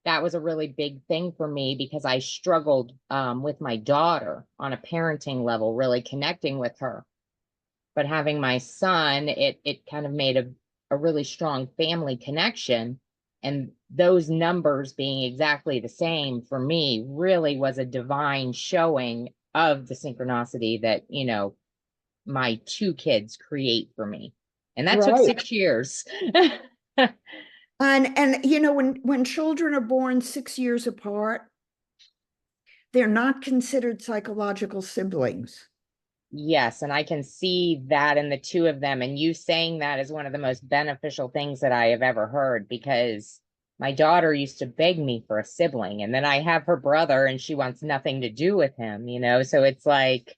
that was a really big thing for me because I struggled with my daughter on a parenting level, really connecting with her. But having my son, it kind of made a really strong family connection. And those numbers being exactly the same for me really was a divine showing of the synchronicity that, you know, my two kids create for me. And that took Right. 6 years. And you know, when children are born 6 years apart, they're not considered psychological siblings. Yes, and I can see that in the two of them. And you saying that is one of the most beneficial things that I have ever heard, because my daughter used to beg me for a sibling, and then I have her brother and she wants nothing to do with him, you know? So it's like,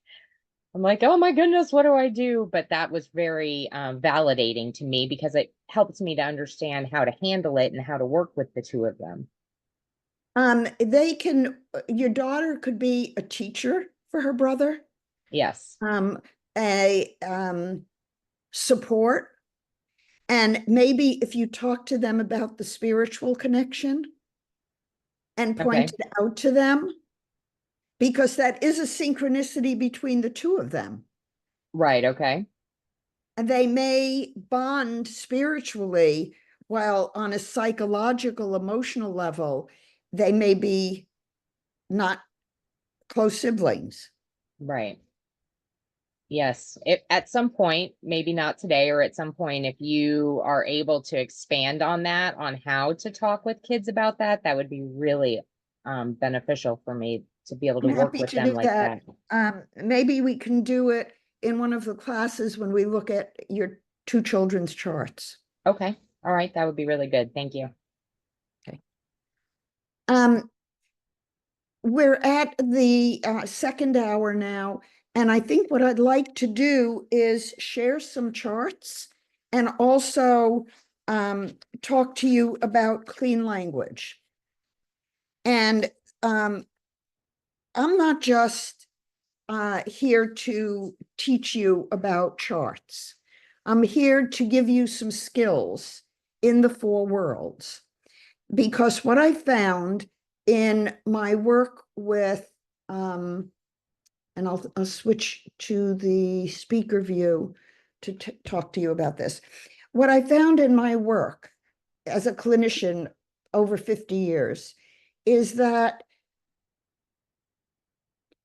I'm like, oh my goodness, what do I do? But that was very validating to me because it helped me to understand how to handle it and how to work with the two of them. They can, your daughter could be a teacher for her brother, Yes. a support, and maybe if you talk to them about the spiritual connection and point Okay. it out to them, because that is a synchronicity between the two of them. Right. Okay. And they may bond spiritually, while on a psychological, emotional level, they may be not close siblings. Right. Yes. If at some point, maybe not today, or at some point, if you are able to expand on that, on how to talk with kids about that, that would be really beneficial for me to be able to I'm work happy with to them do like that. that. Maybe we can do it in one of the classes when we look at your two children's charts. Okay. All right. That would be really good. Thank you. We're at the second hour now, and I think what I'd like to do is share some charts and also talk to you about clean language. And I'm not just here to teach you about charts. I'm here to give you some skills in the four worlds, because what I found in my work with, and I'll switch to the speaker view to talk to you about this. What I found in my work as a clinician over 50 years is that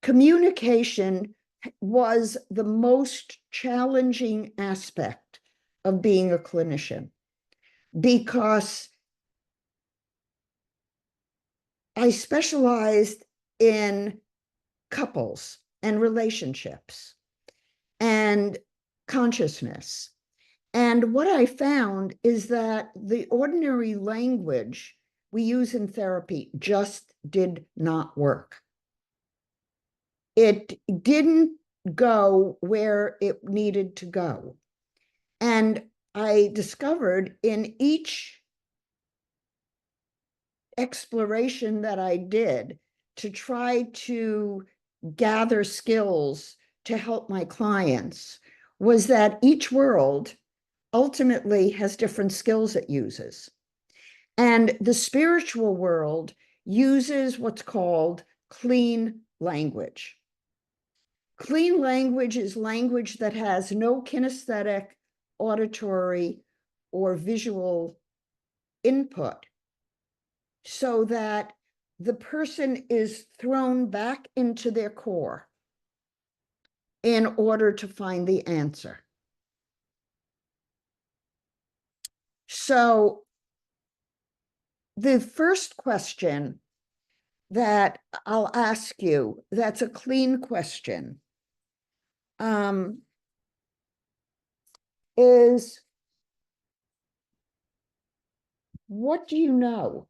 communication was the most challenging aspect of being a clinician, because I specialized in couples and relationships and consciousness. And what I found is that the ordinary language we use in therapy just did not work. It didn't go where it needed to go. And I discovered in each exploration that I did to try to gather skills to help my clients was that each world ultimately has different skills it uses. And the spiritual world uses what's called clean language. Clean language is language that has no kinesthetic, auditory, or visual input, so that the person is thrown back into their core in order to find the answer. So the first question that I'll ask you, that's a clean question, is, what do you know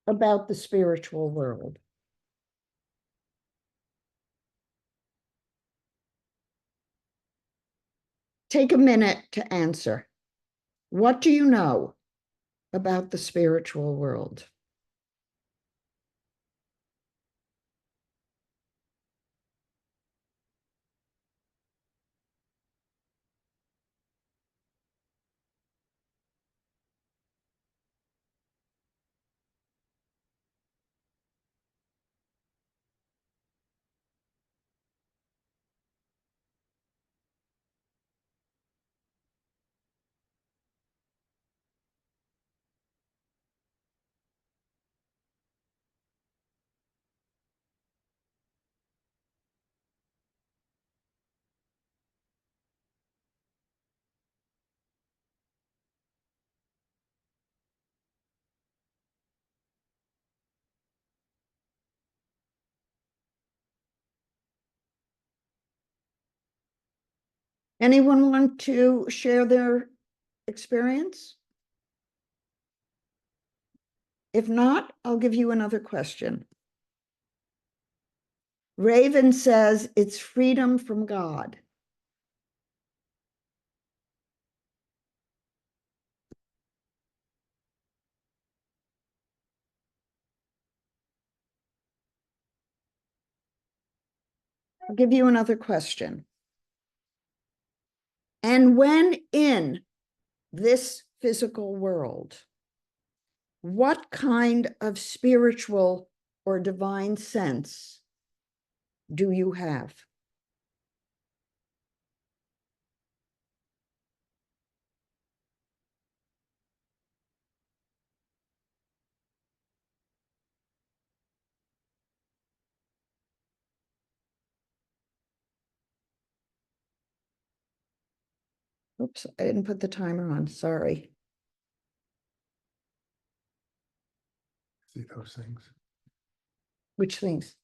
about the spiritual world? Take a minute to answer. What do you know about the spiritual world? Anyone want to share their experience? If not, I'll give you another question. Raven says it's freedom from God. I'll give you another question. And when in this physical world, what kind of spiritual or divine sense do you have? Oops, I didn't put the timer on, sorry. See those things? Which things?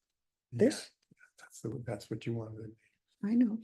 Yeah, This? that's what you wanted. I know.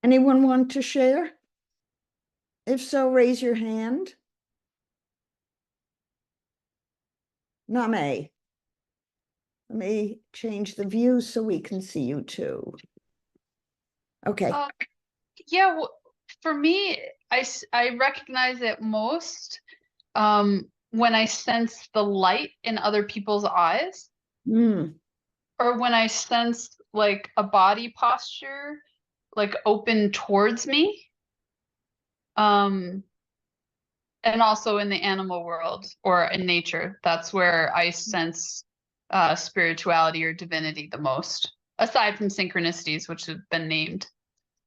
Anyone want to share? If so, raise your hand. Name. Let me change the view so we can see you too. Okay. Yeah, for me, I recognize it most when I sense the light in other people's eyes, Mm. or when I sense like a body posture like open towards me. And also in the animal world or in nature, that's where I sense spirituality or divinity the most, aside from synchronicities, which have been named.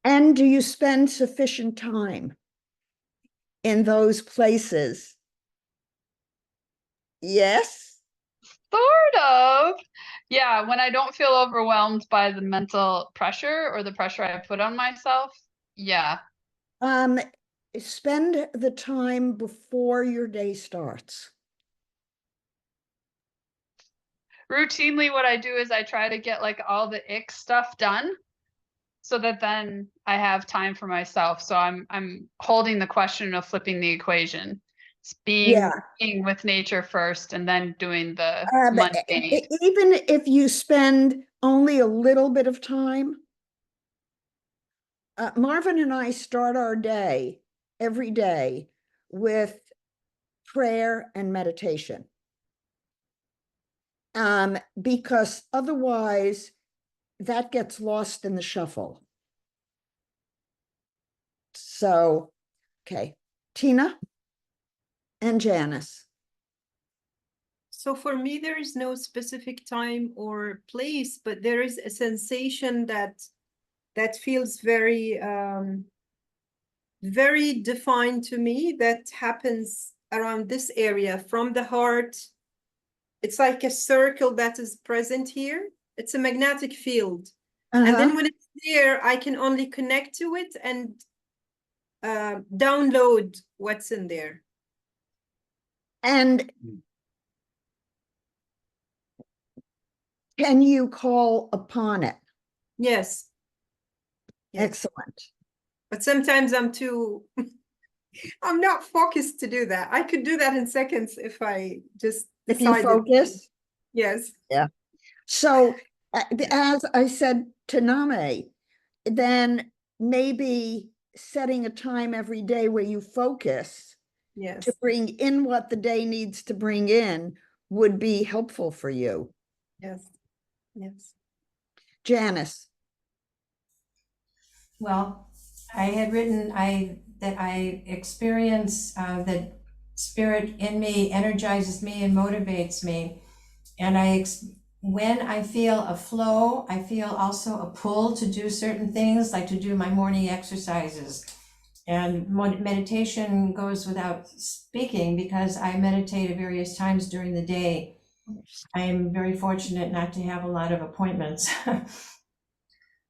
And do you spend sufficient time in those places? Yes. Sort of. Yeah, when I don't feel overwhelmed by the mental pressure or the pressure I put on myself. Yeah. Spend the time before your day starts. Routinely, what I do is I try to get like all the ick stuff done so that then I have time for myself. So I'm holding the question of flipping the equation. It's being with nature first and then doing the mundane. Even if you spend only a little bit of time, Marvin and I start our day every day with prayer and meditation. Because otherwise that gets lost in the shuffle. So, okay, Tina and Janice. So for me, there is no specific time or place, but there is a sensation that feels very, very defined to me that happens around this area from the heart. It's like a circle that is present here. It's a magnetic field. And then when it's there, I can only connect to it and download what's in there. And can you call upon it? Yes. Excellent. But sometimes I'm not focused to do that. I could do that in seconds if I just If you decided. focus? Yes. Yeah. So as I said to Name, then maybe setting a time every day where you focus Yes, to bring in what the day needs to bring in would be helpful for you. yes, yes. Janice. Well, I had written that I experience that spirit in me energizes me and motivates me. And when I feel a flow, I feel also a pull to do certain things, like to do my morning exercises. And meditation goes without speaking because I meditate at various times during the day. I am very fortunate not to have a lot of appointments.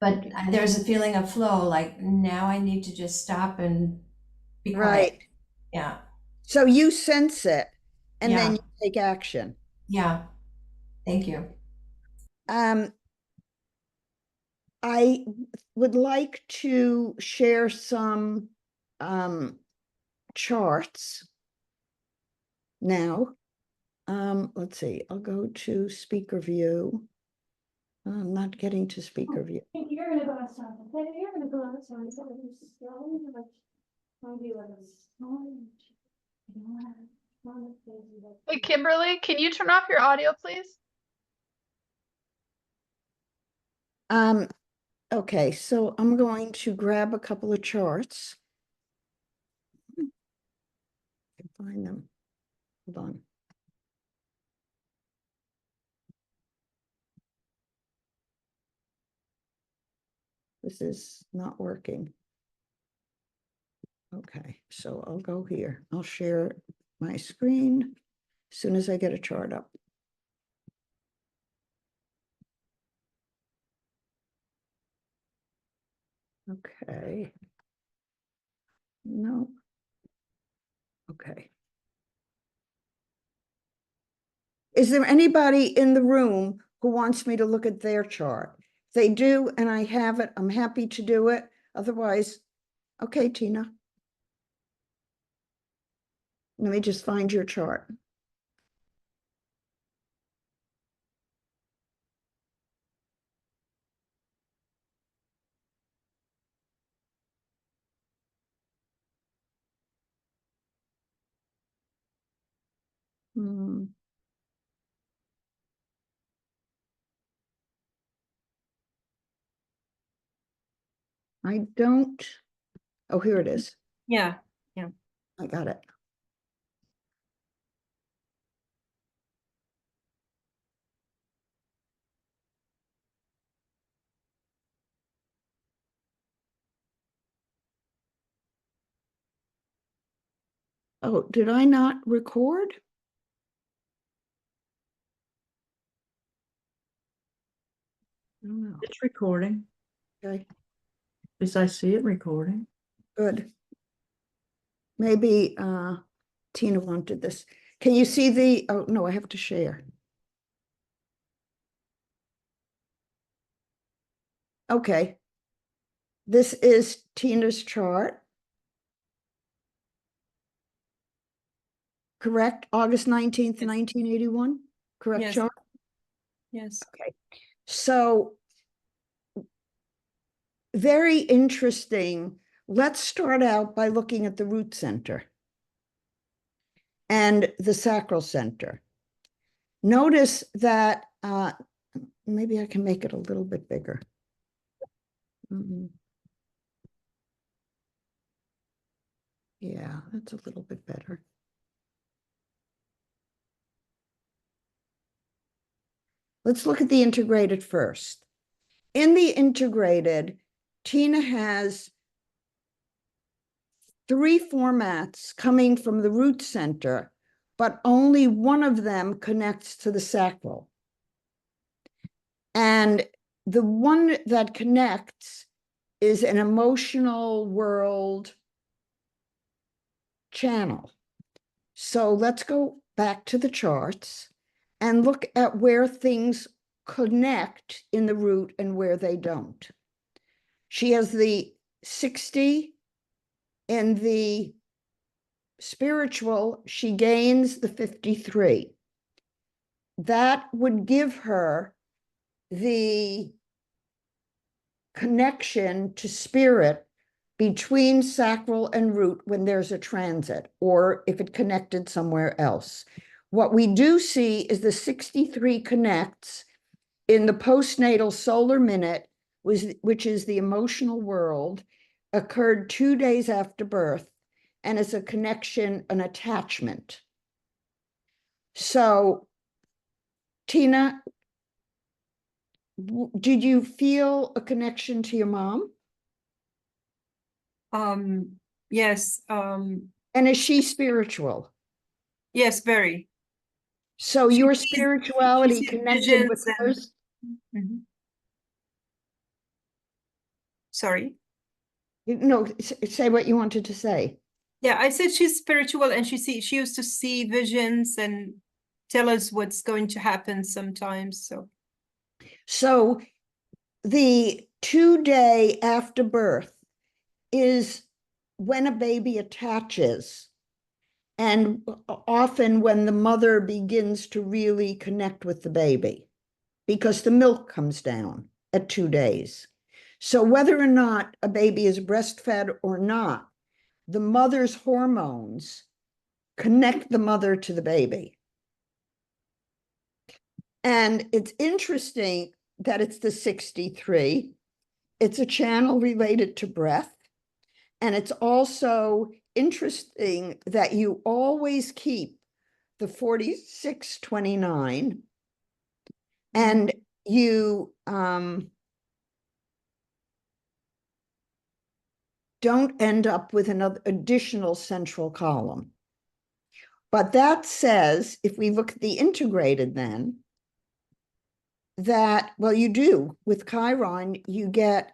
But there's a feeling of flow, like now I need to just stop and be quiet. Right. Yeah, So you sense it and then Yeah. you take action. yeah. Thank you. I would like to share some charts now. Let's see, I'll go to speaker view. I'm not getting to speaker view. You're gonna go outside. Okay, you're gonna go outside. So I'm just scrolling to like find you like a storm. You don't have one of those like. Hey, Kimberly, can you turn off your audio, please? Okay, so I'm going to grab a couple of charts. I can find them. Hold on. This is not working. Okay, so I'll go here. I'll share my screen as soon as I get a chart up. Okay. No. Okay. Is there anybody in the room who wants me to look at their chart? If they do, and I have it, I'm happy to do it. Otherwise, okay, Tina. Let me just find your chart. I don't. Oh, here it is. Yeah, I got it. Oh, did I not record? I don't know. It's recording, Okay, because I see it recording. good. Maybe Tina wanted this. Can you see the, oh, no, I have to share. Okay. This is Tina's chart. Correct? August 19th, 1981? Correct Yes. chart? yes. Okay. So very interesting. Let's start out by looking at the root center and the sacral center. Notice that, maybe I can make it a little bit bigger. Yeah, that's a little bit better. Let's look at the integrated first. In the integrated, Tina has 3 formats coming from the root center, but only one of them connects to the sacral. And the one that connects is an emotional world channel. So let's go back to the charts and look at where things connect in the root and where they don't. She has the 60 in the spiritual, she gains the 53. That would give her the connection to spirit between sacral and root when there's a transit, or if it connected somewhere else. What we do see is the 63 connects in the postnatal solar minute, which is the emotional world, occurred 2 days after birth, and is a connection, an attachment. So, Tina, did you feel a connection to your mom? Yes, And is she spiritual? yes, very. So She your sees- spirituality she sees connected with visions and- hers? Mhm. Sorry. No, say what you wanted to say. Yeah, I said she's spiritual and she used to see visions and tell us what's going to happen sometimes. So the 2 day after birth is when a baby attaches, and often when the mother begins to really connect with the baby, because the milk comes down at 2 days. So whether or not a baby is breastfed or not, the mother's hormones connect the mother to the baby. And it's interesting that it's the 63. It's a channel related to breath. And it's also interesting that you always keep the 4629, and you don't end up with another additional central column. But that says, if we look at the integrated then, that, well, you do. With Chiron, you get,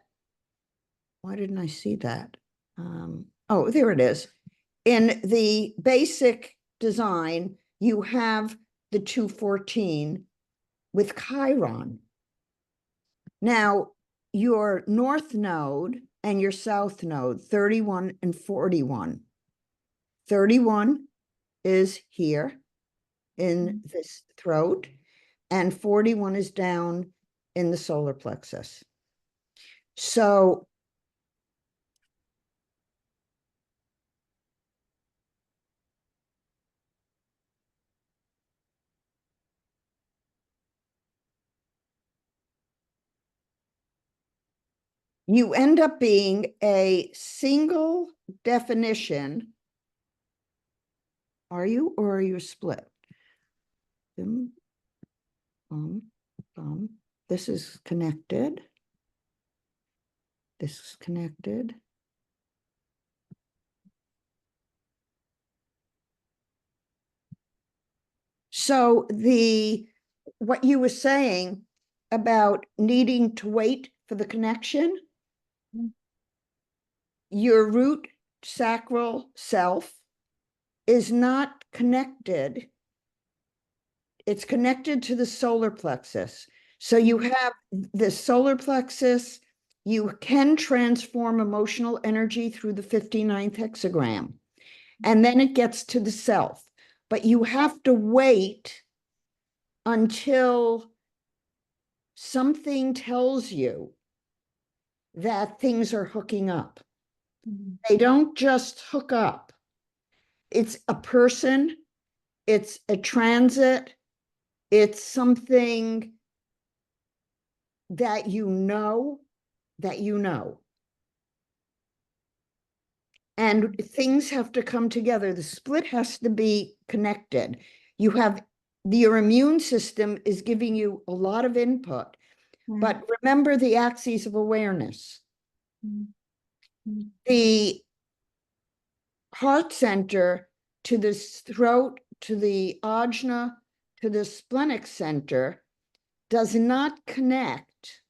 why didn't I see that? Oh, there it is. In the basic design, you have the 214 with Chiron. Now, your north node and your south node, 31 and 41. 31 is here in this throat, and 41 is down in the solar plexus. So you end up being a single definition. Are you, or are you split? This is connected. This is connected. So what you were saying about needing to wait for the connection, your root sacral self is not connected. It's connected to the solar plexus. So you have the solar plexus, you can transform emotional energy through the 59th hexagram, and then it gets to the self. But you have to wait until something tells you that things are hooking up. They don't just hook up. It's a person, it's a transit, it's something that you know. And things have to come together. The split has to be connected. You have, your immune system is giving you a lot of input, but remember the axes of awareness. The heart center to the throat, to the ajna, to the splenic center does not connect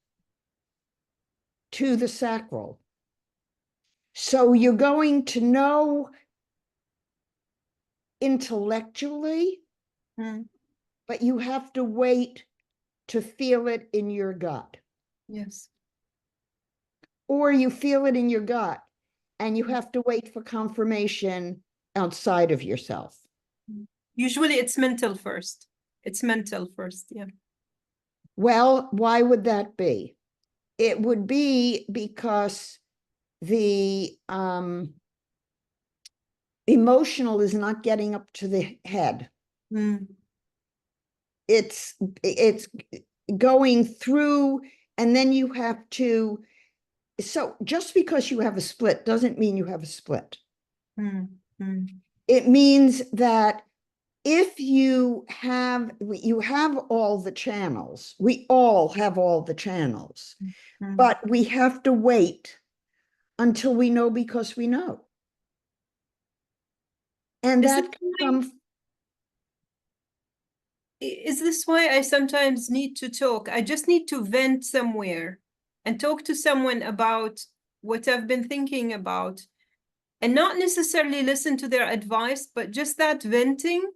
to the sacral. So you're going to know intellectually, but you have to wait to feel it in your gut. Yes. Or you feel it in your gut and you have to wait for confirmation outside of yourself. Usually it's mental first. It's mental first, yeah. Well, why would that be? It would be because the emotional is not getting up to the head. Mm. It's going through, and then you have to, so just because you have a split doesn't mean you have a split. Mm. Mm. It means that if you have all the channels, we all have all the channels, Mm. but we have to wait until we know because we know. And Is that it can coming- come. Is this why I sometimes need to talk? I just need to vent somewhere and talk to someone about what I've been thinking about, and not necessarily listen to their advice, but just that venting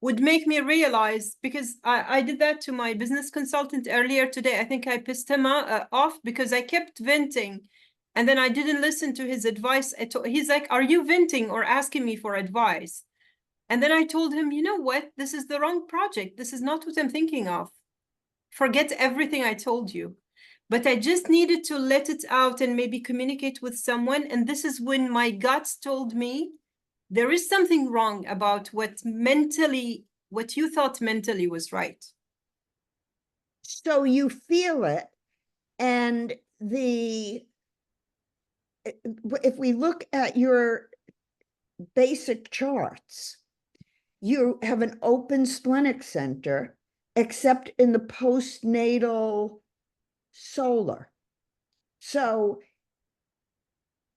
would make me realize, because I did that to my business consultant earlier today. I think I pissed him off because I kept venting, and then I didn't listen to his advice at all. He's like, are you venting or asking me for advice? And then I told him, you know what? This is the wrong project. This is not what I'm thinking of. Forget everything I told you. But I just needed to let it out and maybe communicate with someone. And this is when my guts told me there is something wrong about what you thought mentally was right. So you feel it, and if we look at your basic charts, you have an open splenic center, except in the postnatal solar. So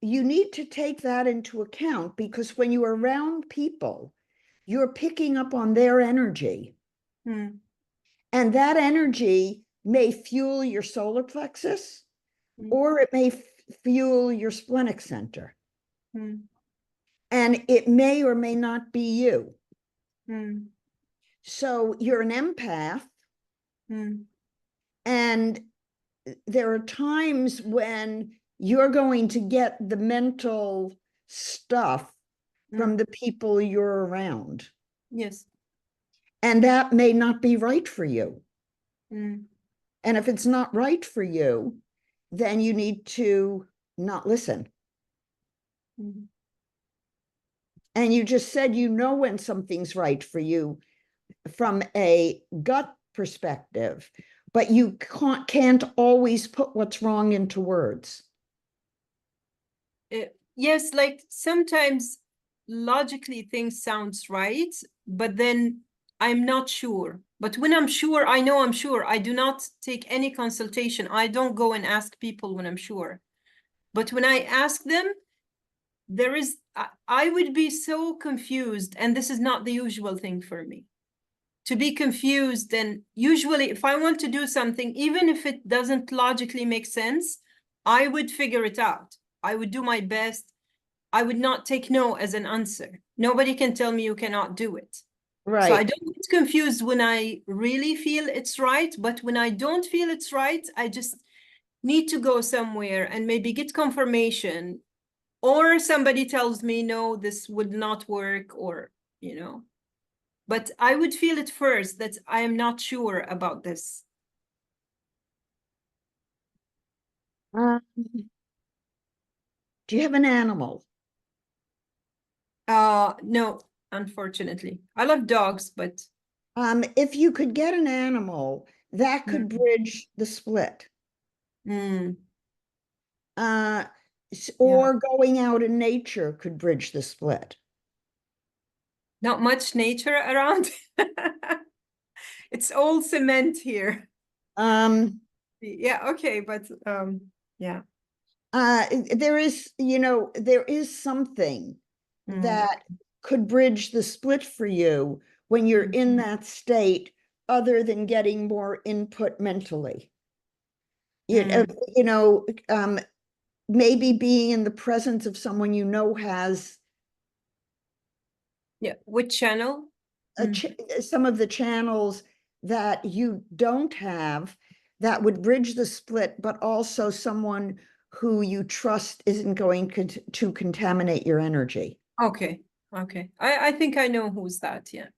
you need to take that into account, because when you're around people, you're picking up on their energy. Hmm. And that energy may fuel your solar plexus, Hmm. or it may fuel your splenic center. Hmm. And it may or may not be you. Hmm. So you're an empath, Hmm. and there are times when you're going to get the mental stuff from the people you're around. Yes. And that may not be right for you. Hmm. And if it's not right for you, then you need to not listen. Hmm. And you just said you know when something's right for you from a gut perspective, but you can't always put what's wrong into words. Yes, like sometimes logically things sounds right, but then I'm not sure. But when I'm sure, I know I'm sure. I do not take any consultation. I don't go and ask people when I'm sure. But when I ask them, I would be so confused, and this is not the usual thing for me. To be confused, and usually if I want to do something, even if it doesn't logically make sense, I would figure it out. I would do my best. I would not take no as an answer. Nobody can tell me you cannot do it. Right. So I don't get confused when I really feel it's right, but when I don't feel it's right, I just need to go somewhere and maybe get confirmation, or somebody tells me, no, this would not work, or, but I would feel it first that I am not sure about this. Do you have an animal? No, unfortunately. I love dogs, but If you could get an animal, that could bridge the split. mm, Or going out in nature could bridge the split. not much nature around. It's all cement here. Yeah, okay, but yeah. There is something that could bridge the split for you when you're in that state, other than getting more input mentally. Maybe being in the presence of someone has Which channel? some of the channels that you don't have, that would bridge the split, but also someone who you trust isn't going to contaminate your energy. Okay. I think I know who's that. Yeah.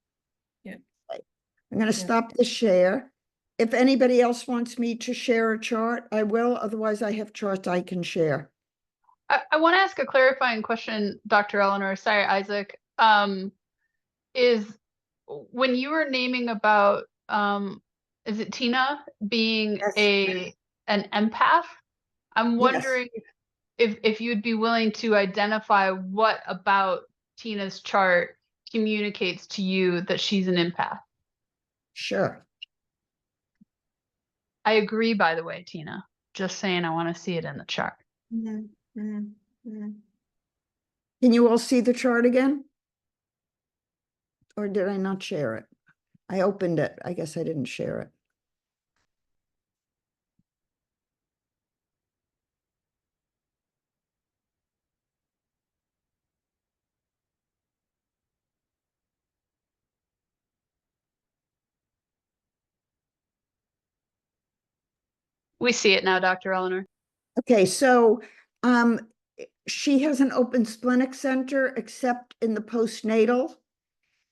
I'm going to stop the share. If anybody else wants me to share a chart, I will. Otherwise, I have charts I can share. I want to ask a clarifying question, Dr. Eleanor. Sorry, Isaac. Is when you were naming about is it Tina being Yes. an empath? I'm Yes. wondering if you'd be willing to identify what about Tina's chart communicates to you that she's an empath. Sure. I agree, by the way, Tina. Just saying, I want to see it in the chart. Mhm, mhm, mhm. Can you all see the chart again? Or did I not share it? I opened it. I guess I didn't share it. We see it now, Dr. Eleanor. Okay, so she has an open splenic center except in the postnatal,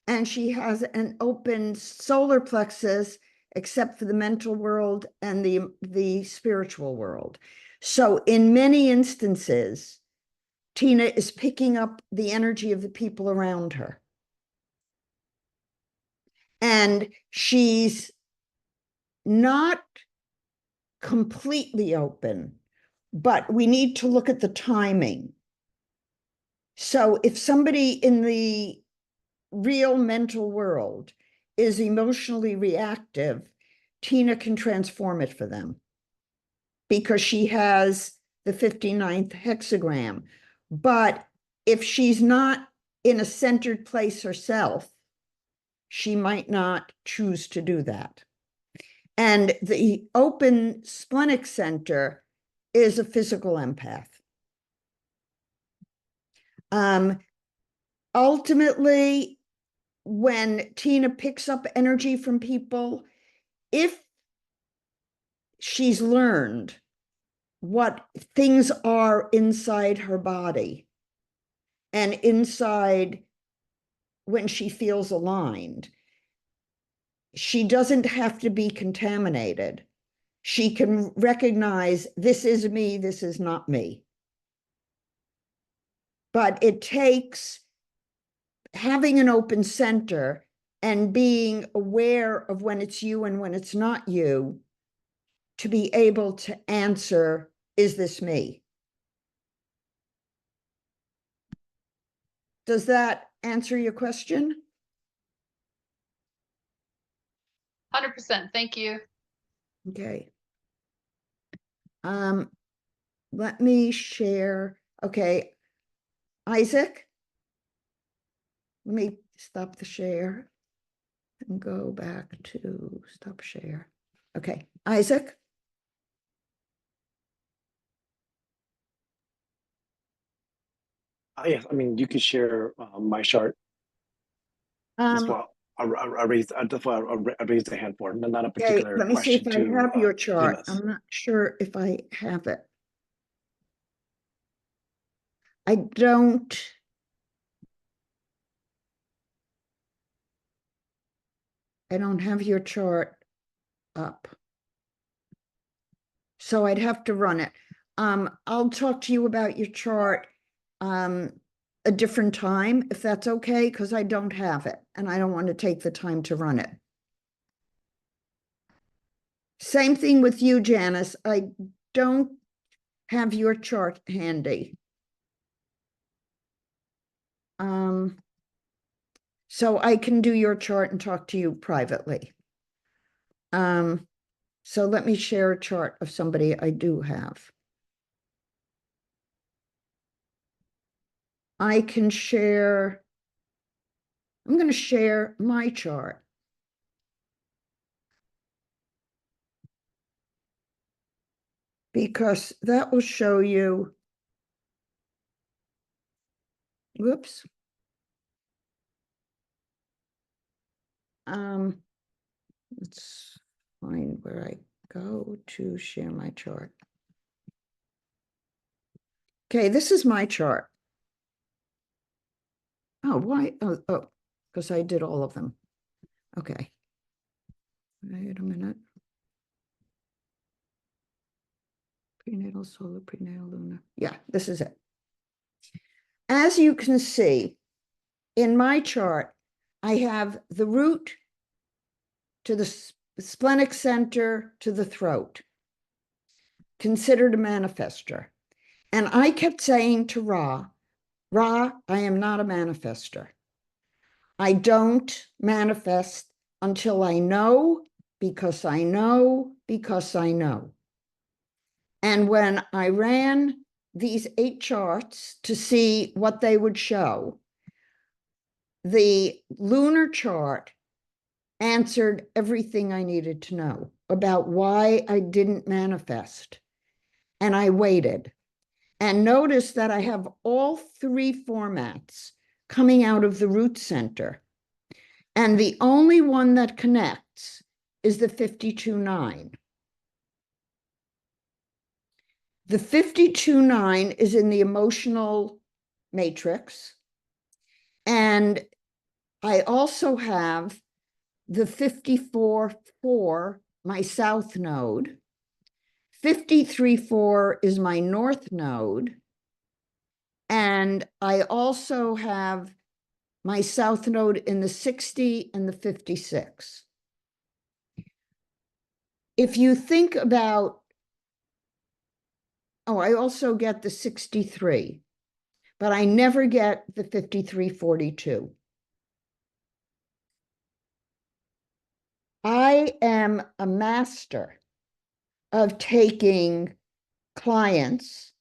and she has an open solar plexus except for the mental world and the spiritual world. So in many instances, Tina is picking up the energy of the people around her. And she's not completely open, but we need to look at the timing. So if somebody in the real mental world is emotionally reactive, Tina can transform it for them because she has the 59th hexagram. But if she's not in a centered place herself, she might not choose to do that. And the open splenic center is a physical empath. Ultimately, when Tina picks up energy from people, if she's learned what things are inside her body and inside when she feels aligned, she doesn't have to be contaminated. She can recognize this is me, this is not me. But it takes having an open center and being aware of when it's you and when it's not you to be able to answer, is this me? Does that answer your question? 100%. Thank you. Okay. Let me share. Okay. Isaac, let me stop the share and go back to stop share. Okay. Isaac. Yes, I mean, you can share my chart. That's why I raised. That's why I raised the hand for, not a Okay, particular let me see if question I have to your chart. Tina's. I'm not sure if I have it. I don't. I don't have your chart up. So I'd have to run it. I'll talk to you about your chart a different time, if that's okay, because I don't have it and I don't want to take the time to run it. Same thing with you, Janice. I don't have your chart handy. So I can do your chart and talk to you privately. So let me share a chart of somebody I do have. I can share, I'm going to share my chart. Because that will show you, whoops. Let's find where I go to share my chart. Okay, this is my chart. Oh, why? Oh, because I did all of them. Okay. Wait a minute. Prenatal, solar, prenatal, lunar. Yeah, this is it. As you can see in my chart, I have the root to the splenic center to the throat, considered a manifester. And I kept saying to Ra, I am not a manifester. I don't manifest until I know, because I know, because I know. And when I ran these 8 charts to see what they would show, the lunar chart answered everything I needed to know about why I didn't manifest. And I waited. And notice that I have all 3 formats coming out of the root center. And the only one that connects is the 52-9. The 52-9 is in the emotional matrix. And I also have the 54-4, my south node. 53-4 is my north node. And I also have my south node in the 60 and the 56. If you think about, I also get the 63, but I never get the 53-42. I am a master of taking clients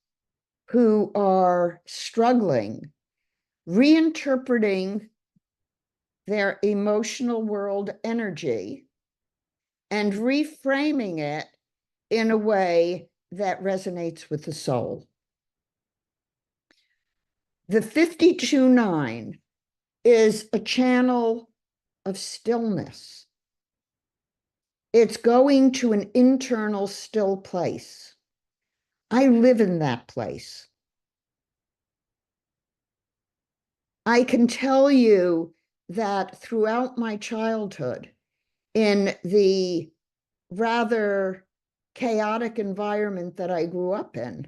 who are struggling, reinterpreting their emotional world energy and reframing it in a way that resonates with the soul. The 52-9 is a channel of stillness. It's going to an internal still place. I live in that place. I can tell you that throughout my childhood, in the rather chaotic environment that I grew up in,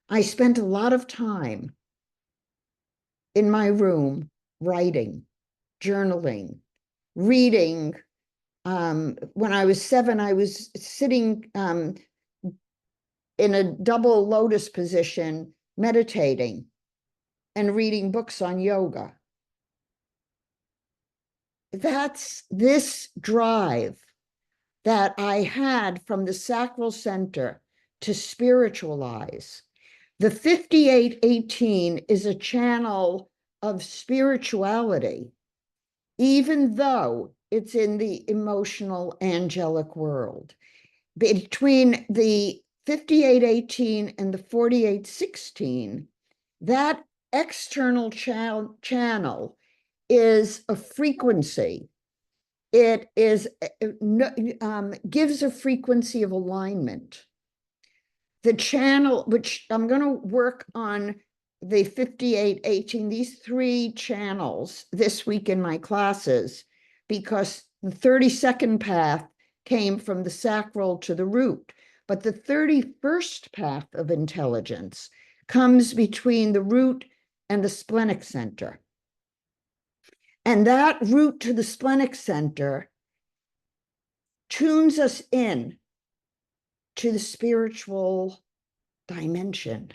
I spent a lot of time in my room writing, journaling, reading. When I was 7, I was sitting in a double lotus position, meditating and reading books on yoga. That's this drive that I had from the sacral center to spiritualize. The 5818 is a channel of spirituality, even though it's in the emotional angelic world. Between the 5818 and the 4816, that external channel is a frequency. It is gives a frequency of alignment. The channel, which I'm going to work on the 5818, these 3 channels this week in my classes, because the 32nd path came from the sacral to the root, but the 31st path of intelligence comes between the root and the splenic center. And that root to the splenic center tunes us in to the spiritual dimension.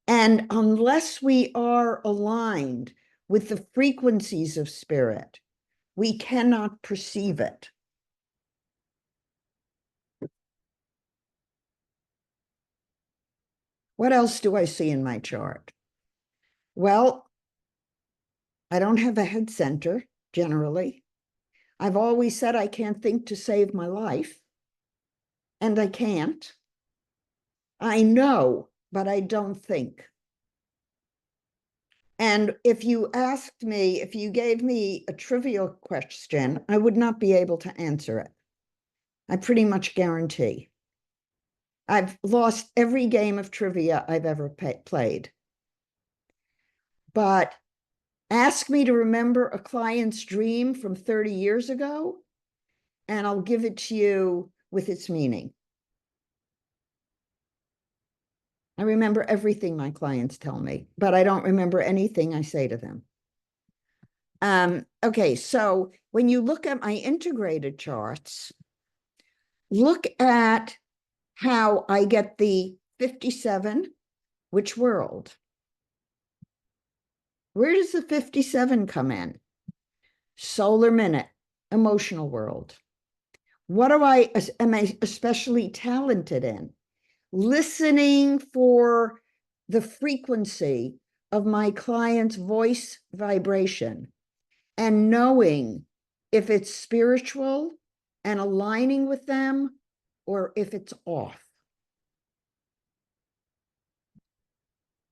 And unless we are aligned with the frequencies of spirit, we cannot perceive it. What else do I see in my chart? Well, I don't have a head center, generally. I've always said I can't think to save my life, and I can't. I know, but I don't think. And if you asked me, if you gave me a trivial question, I would not be able to answer it. I pretty much guarantee. I've lost every game of trivia I've ever played. But ask me to remember a client's dream from 30 years ago, and I'll give it to you with its meaning. I remember everything my clients tell me, but I don't remember anything I say to them. Okay, so when you look at my integrated charts, look at how I get the 57, which world? Where does the 57 come in? Solar minute, emotional world. What am I especially talented in? Listening for the frequency of my client's voice vibration and knowing if it's spiritual and aligning with them or if it's off.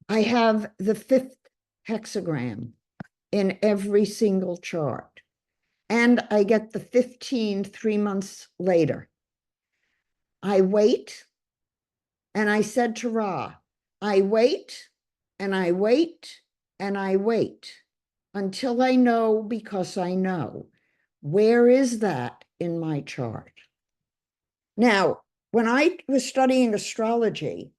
I have the 5th hexagram in every single chart, and I get the 15 3 months later. I wait, and I said to Ra, I wait, and I wait, and I wait until I know, because I know. Where is that in my chart? Now, when I was studying astrology,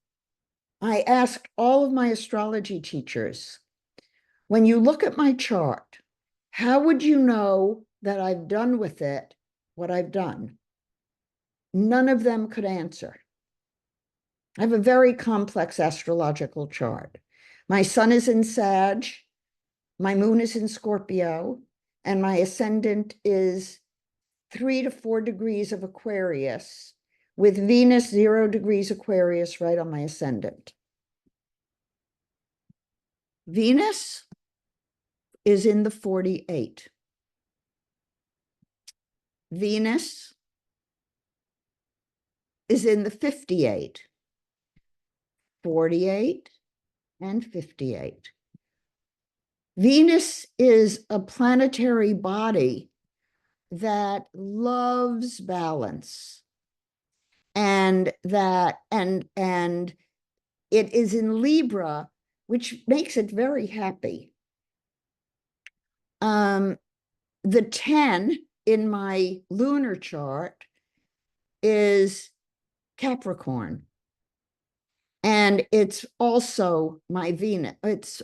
I asked all of my astrology teachers, when you look at my chart, how would you know that I've done with it what I've done? None of them could answer. I have a very complex astrological chart. My sun is in Sag, my moon is in Scorpio, and my ascendant is 3 to 4 degrees of Aquarius, with Venus 0 degrees Aquarius right on my ascendant. Venus is in the 48. Venus is in the 58, 48, and 58. Venus is a planetary body that loves balance, and it is in Libra, which makes it very happy. The 10 in my lunar chart is Capricorn, and it's also my Venus. It's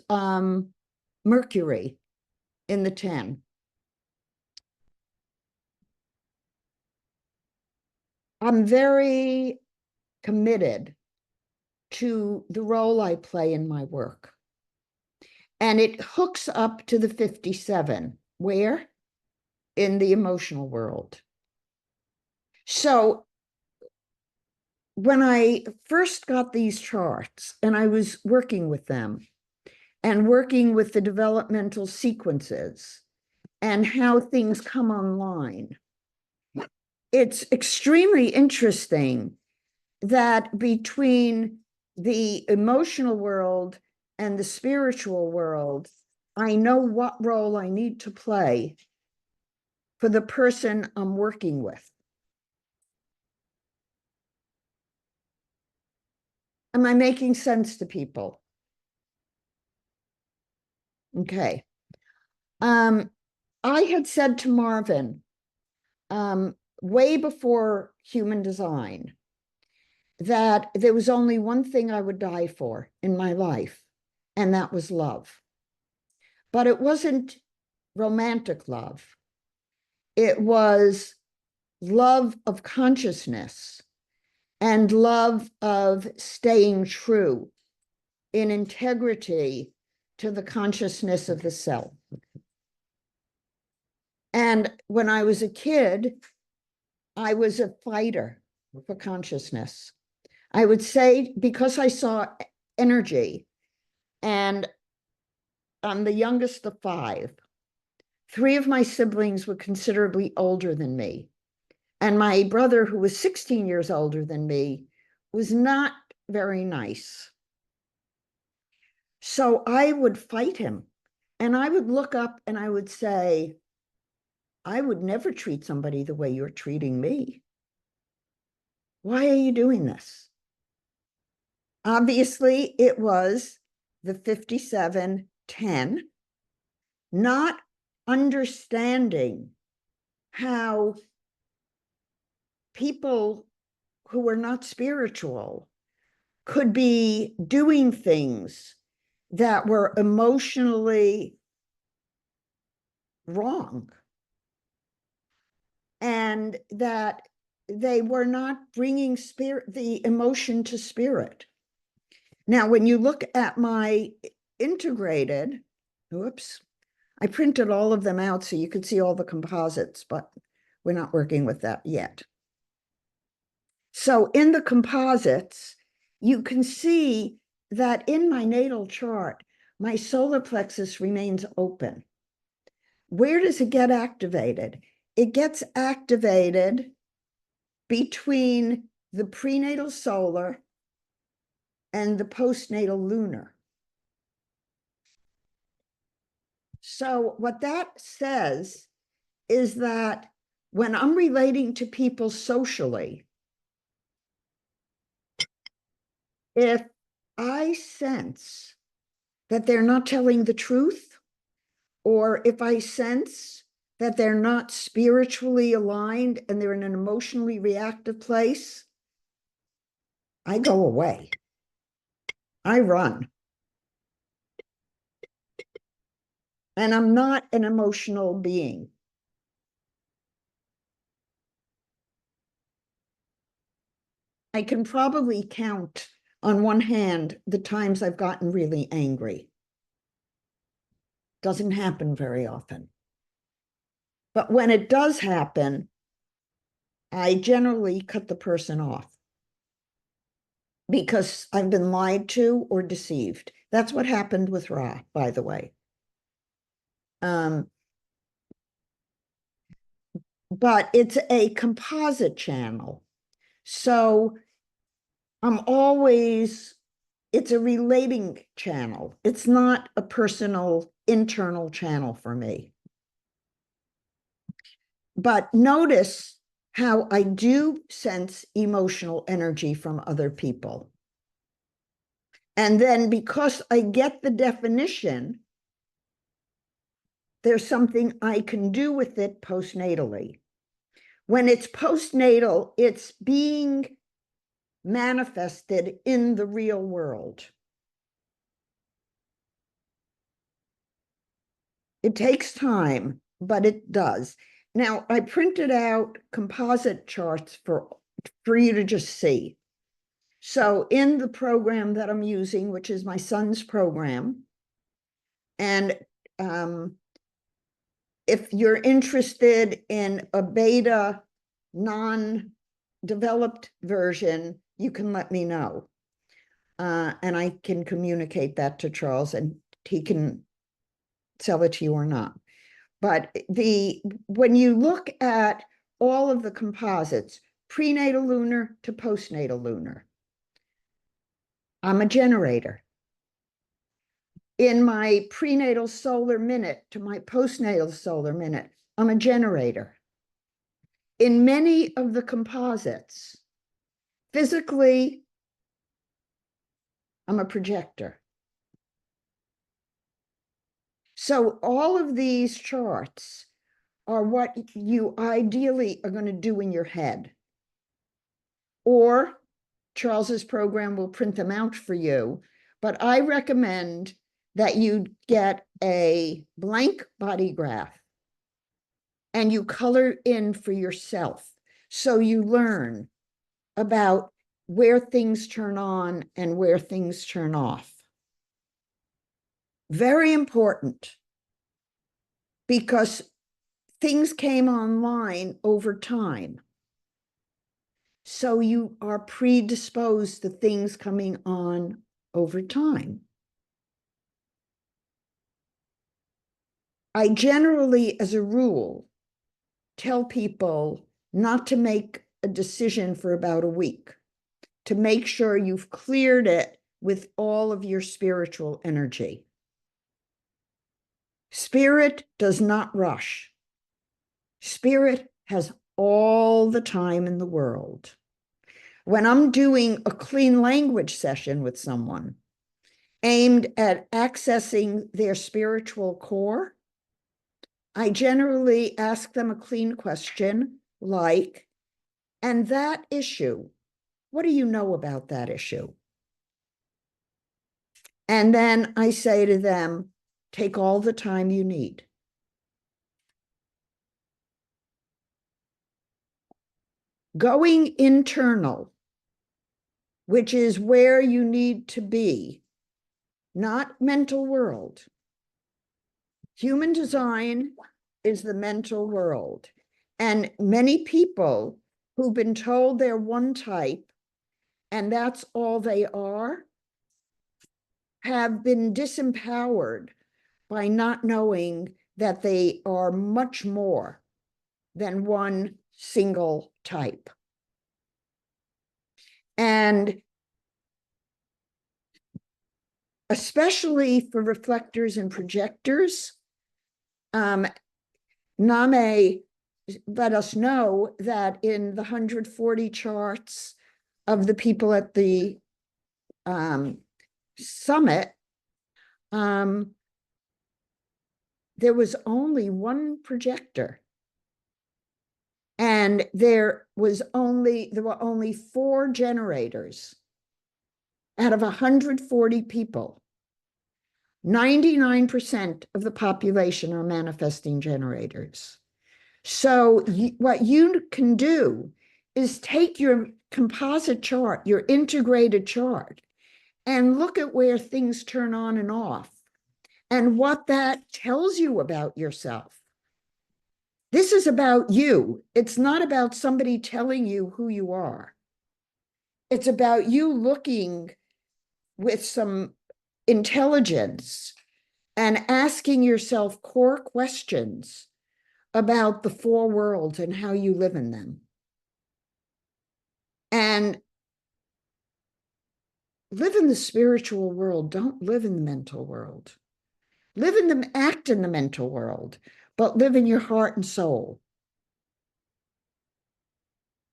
Mercury in the 10. I'm very committed to the role I play in my work. And it hooks up to the 57. Where? In the emotional world. So when I first got these charts and I was working with them and working with the developmental sequences and how things come online, it's extremely interesting that between the emotional world and the spiritual world, I know what role I need to play for the person I'm working with. Am I making sense to people? Okay. I had said to Marvin, way before human design, that there was only one thing I would die for in my life, and that was love. But it wasn't romantic love. It was love of consciousness and love of staying true in integrity to the consciousness of the self. And when I was a kid, I was a fighter for consciousness. I would say, because I saw energy, and I'm the youngest of 5. 3 of my siblings were considerably older than me. And my brother, who was 16 years older than me, was not very nice. So I would fight him. And I would look up and I would say, I would never treat somebody the way you're treating me. Why are you doing this? Obviously, it was the 57-10, not understanding how people who are not spiritual could be doing things that were emotionally wrong, and that they were not bringing the emotion to spirit. Now, when you look at my integrated, whoops, I printed all of them out so you could see all the composites, but we're not working with that yet. So in the composites, you can see that in my natal chart, my solar plexus remains open. Where does it get activated? It gets activated between the prenatal solar and the postnatal lunar. So what that says is that when I'm relating to people socially, if I sense that they're not telling the truth, or if I sense that they're not spiritually aligned and they're in an emotionally reactive place, I go away. I run. And I'm not an emotional being. I can probably count on one hand the times I've gotten really angry. Doesn't happen very often. But when it does happen, I generally cut the person off because I've been lied to or deceived. That's what happened with Ra, by the way. But it's a composite channel. So I'm always, it's a relating channel. It's not a personal internal channel for me. But notice how I do sense emotional energy from other people. And then because I get the definition, there's something I can do with it postnatally. When it's postnatal, it's being manifested in the real world. It takes time, but it does. Now, I printed out composite charts for you to just see. So in the program that I'm using, which is my son's program, and if you're interested in a beta non-developed version, you can let me know. And I can communicate that to Charles and he can sell it to you or not. But when you look at all of the composites, prenatal lunar to postnatal lunar, I'm a generator. In my prenatal solar minute to my postnatal solar minute, I'm a generator. In many of the composites, physically, I'm a projector. So all of these charts are what you ideally are going to do in your head. Or Charles's program will print them out for you. But I recommend that you get a blank body graph and you color in for yourself. So you learn about where things turn on and where things turn off. Very important, because things came online over time. So you are predisposed to things coming on over time. I generally, as a rule, tell people not to make a decision for about a week, to make sure you've cleared it with all of your spiritual energy. Spirit does not rush. Spirit has all the time in the world. When I'm doing a clean language session with someone aimed at accessing their spiritual core, I generally ask them a clean question like, and that issue, what do you know about that issue? And then I say to them, take all the time you need. Going internal, which is where you need to be, not mental world. Human design is the mental world. And many people who've been told they're one type and that's all they are, have been disempowered by not knowing that they are much more than one single type. And especially for reflectors and projectors, Name let us know that in the 140 charts of the people at the summit, there was only one projector. And there were only 4 generators out of 140 people. 99% of the population are manifesting generators. So what you can do is take your composite chart, your integrated chart, and look at where things turn on and off and what that tells you about yourself. This is about you. It's not about somebody telling you who you are. It's about you looking with some intelligence and asking yourself core questions about the 4 worlds and how you live in them. And live in the spiritual world. Don't live in the mental world. Act in the mental world, but live in your heart and soul.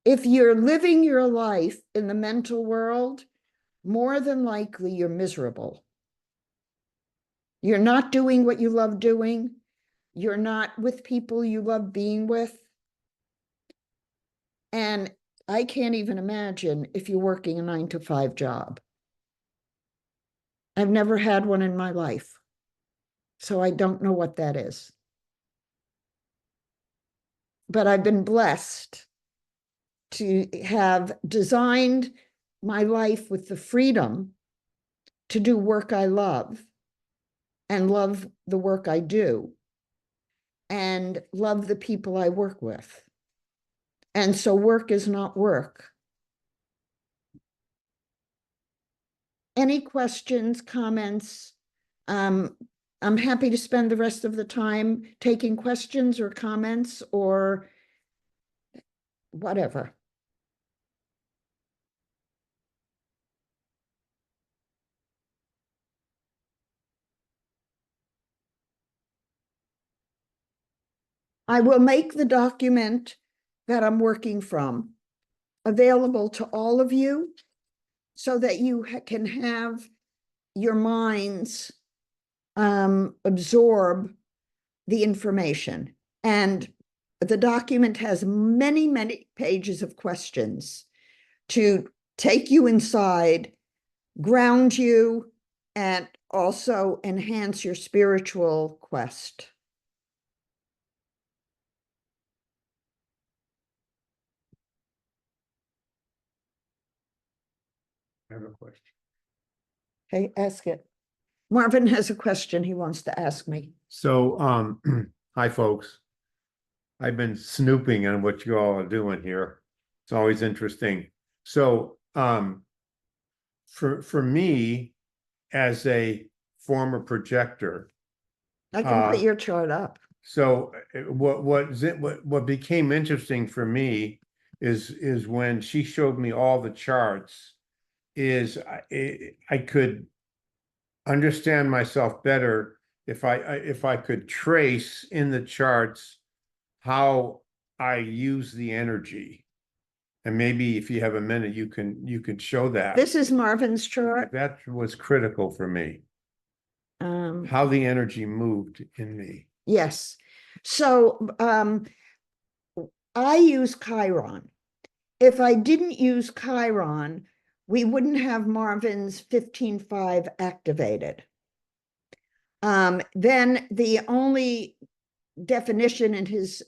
If you're living your life in the mental world, more than likely you're miserable. You're not doing what you love doing. You're not with people you love being with. And I can't even imagine if you're working a 9-to-5 job. I've never had one in my life, so I don't know what that is. But I've been blessed to have designed my life with the freedom to do work I love and love the work I do and love the people I work with. And so work is not work. Any questions, comments? I'm happy to spend the rest of the time taking questions or comments or whatever. I will make the document that I'm working from available to all of you so that you can have your minds absorb the information. And the document has many, many pages of questions to take you inside, ground you, and also enhance your spiritual quest. I have a question. Okay, ask it. Marvin has a question he wants to ask me. So, hi, folks. I've been snooping on what you all are doing here. It's always interesting. So, for me, as a former projector, I can put your chart up. so what became interesting for me is when she showed me all the charts, is I could understand myself better if I could trace in the charts how I use the energy. And maybe if you have a minute, you can show that. This is Marvin's chart. That was critical for me. How the energy moved in me. Yes. So I use Chiron. If I didn't use Chiron, we wouldn't have Marvin's 15.5 activated. Then the only definition in his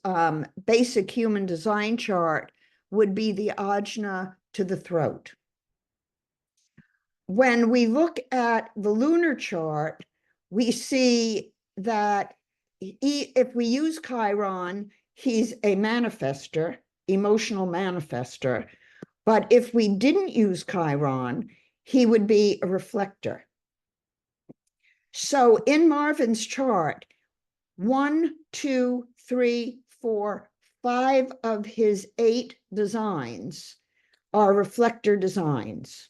basic human design chart would be the ajna to the throat. When we look at the lunar chart, we see that if we use Chiron, he's a manifester, emotional manifester. But if we didn't use Chiron, he would be a reflector. So in Marvin's chart, 1, 2, 3, 4, 5 of his 8 designs are reflector designs.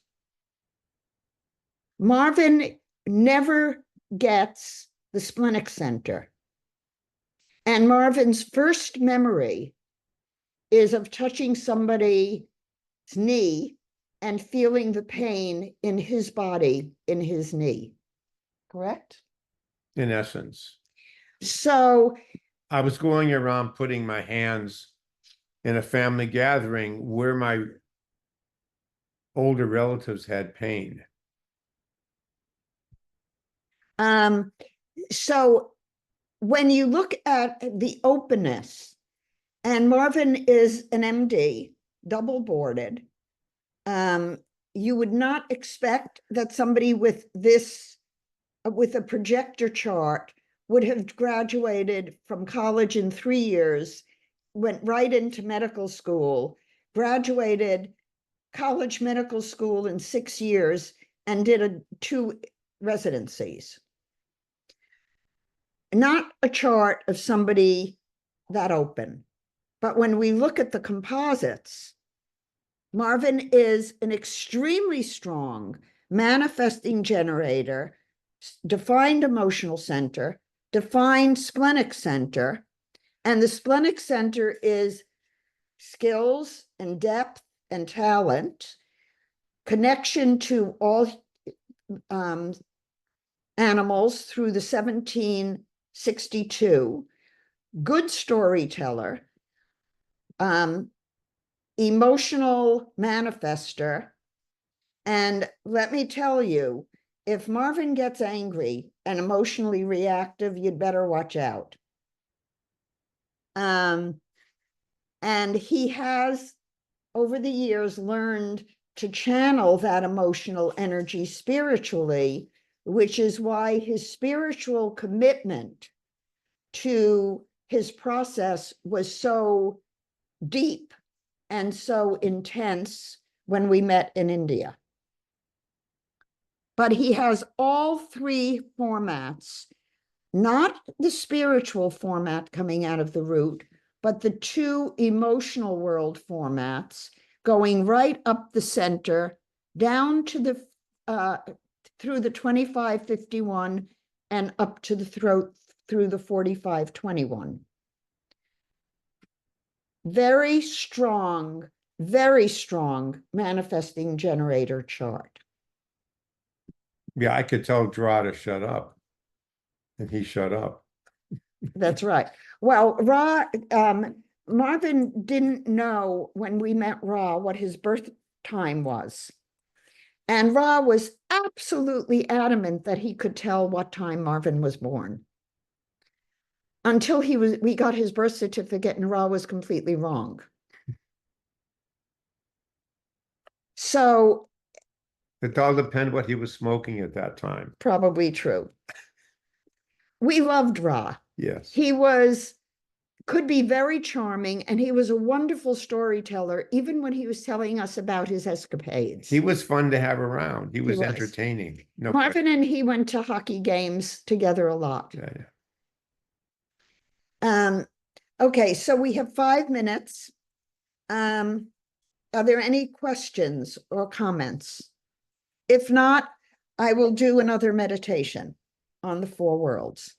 Marvin never gets the splenic center. And Marvin's first memory is of touching somebody's knee and feeling the pain in his body, in his knee. Correct? In essence. So I was going around putting my hands in a family gathering where my older relatives had pain. So when you look at the openness, and Marvin is an MD, double boarded, you would not expect that somebody with this, with a projector chart, would have graduated from college in 3 years, went right into medical school, graduated college medical school in 6 years, and did 2 residencies. Not a chart of somebody that open. But when we look at the composites, Marvin is an extremely strong manifesting generator, defined emotional center, defined splenic center, and the splenic center is skills and depth and talent, connection to all animals through the 1762, good storyteller, emotional manifester. And let me tell you, if Marvin gets angry and emotionally reactive, you'd better watch out. And he has, over the years, learned to channel that emotional energy spiritually, which is why his spiritual commitment to his process was so deep and so intense when we met in India. But he has all 3 formats, not the spiritual format coming out of the root, but the 2 emotional world formats going right up the center, down to the, through the 2551 and up to the throat through the 4521. Very strong manifesting generator chart. Yeah, I could tell Dra to shut up, and he shut up. That's right. Well, Marvin didn't know when we met Ra what his birth time was. And Ra was absolutely adamant that he could tell what time Marvin was born. Until we got his birth certificate and Ra was completely wrong. So It all depends what he was smoking at that time. probably true. We loved Ra. Yes. He could be very charming, and he was a wonderful storyteller, even when he was telling us about his escapades. He was fun to have around. He was was. entertaining. No Marvin question. and he went to hockey games together a lot. Yeah. Okay, so we have 5 minutes. Are there any questions or comments? If not, I will do another meditation on the 4 worlds.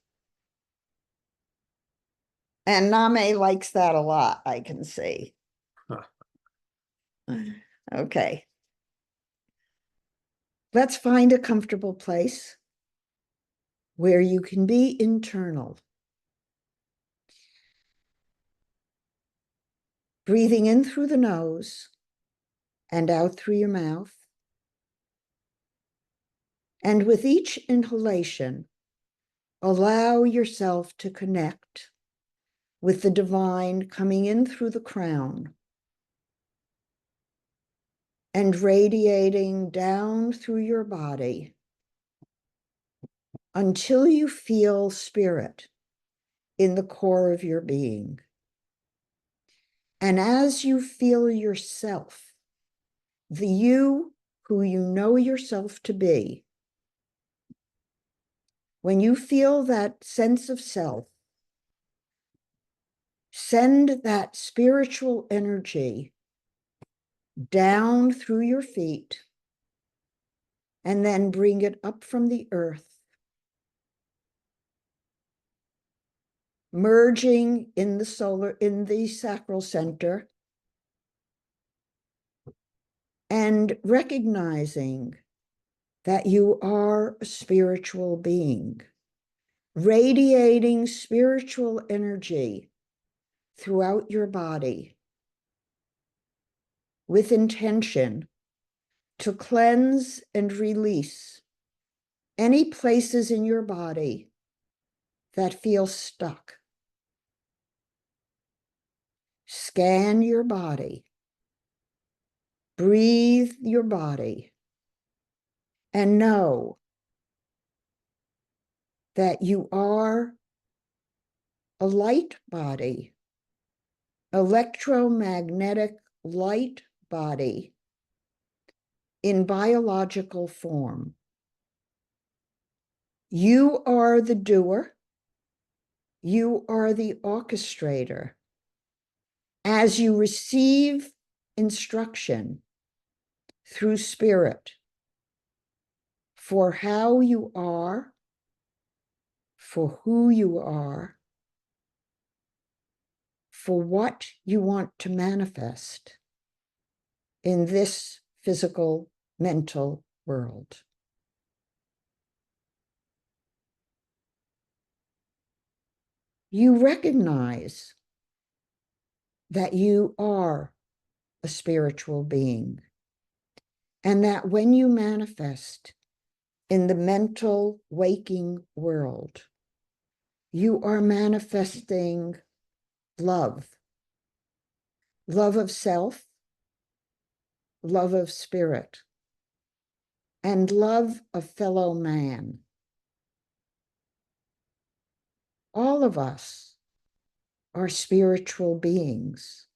And Name likes that a lot, I can see. Okay. Let's find a comfortable place where you can be internal. Breathing in through the nose and out through your mouth. And with each inhalation, allow yourself to connect with the divine coming in through the crown and radiating down through your body until you feel spirit in the core of your being. And as you feel yourself, the you who you know yourself to be, when you feel that sense of self, send that spiritual energy down through your feet and then bring it up from the earth, merging in the sacral center, and recognizing that you are a spiritual being, radiating spiritual energy throughout your body with intention to cleanse and release any places in your body that feel stuck. Scan your body, breathe your body, and know that you are a light body, electromagnetic light body in biological form. You are the doer. You are the orchestrator. As you receive instruction through spirit for how you are, for who you are, for what you want to manifest in this physical, mental world. You recognize that you are a spiritual being, and that when you manifest in the mental waking world, you are manifesting love, love of self, love of spirit, and love of fellow man. All of us are spiritual beings,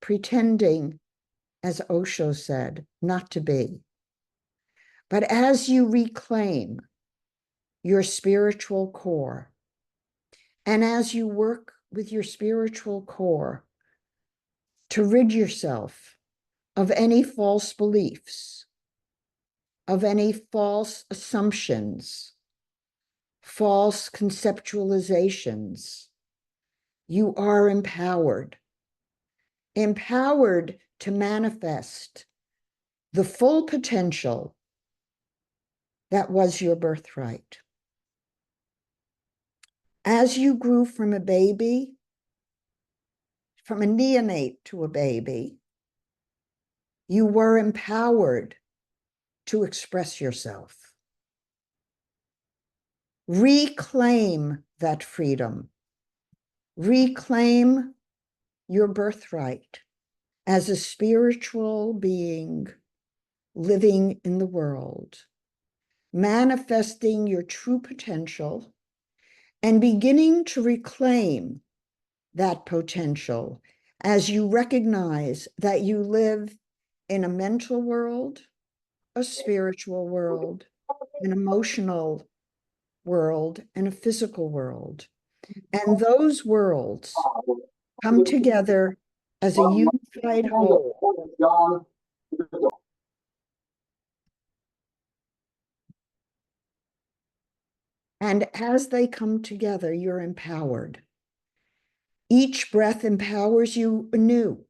pretending, as Osho said, not to be. But as you reclaim your spiritual core, and as you work with your spiritual core to rid yourself of any false beliefs, of any false assumptions, false conceptualizations, you are empowered, empowered to manifest the full potential that was your birthright. As you grew from a baby, from a neonate to a baby, you were empowered to express yourself. Reclaim that freedom. Reclaim your birthright as a spiritual being living in the world, manifesting your true potential and beginning to reclaim that potential as you recognize that you live in a mental world, a spiritual world, an emotional world, and a physical world. And those worlds come together as a unified whole. And as they come together, you're empowered. Each breath empowers you anew,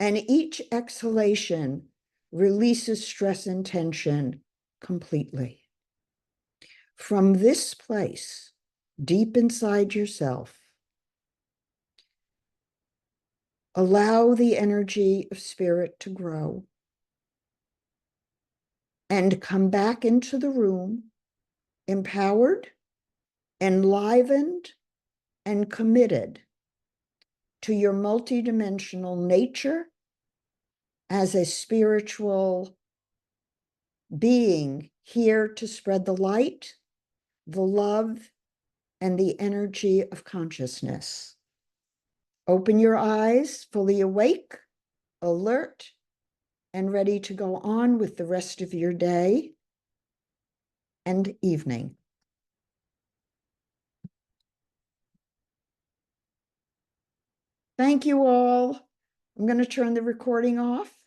and each exhalation releases stress and tension completely. From this place, deep inside yourself, allow the energy of spirit to grow. and come back into the room empowered, enlivened, and committed to your multidimensional nature as a spiritual being here to spread the light, the love, and the energy of consciousness. Open your eyes, fully awake, alert, and ready to go on with the rest of your day and evening. Thank you all. I'm going to turn the recording off.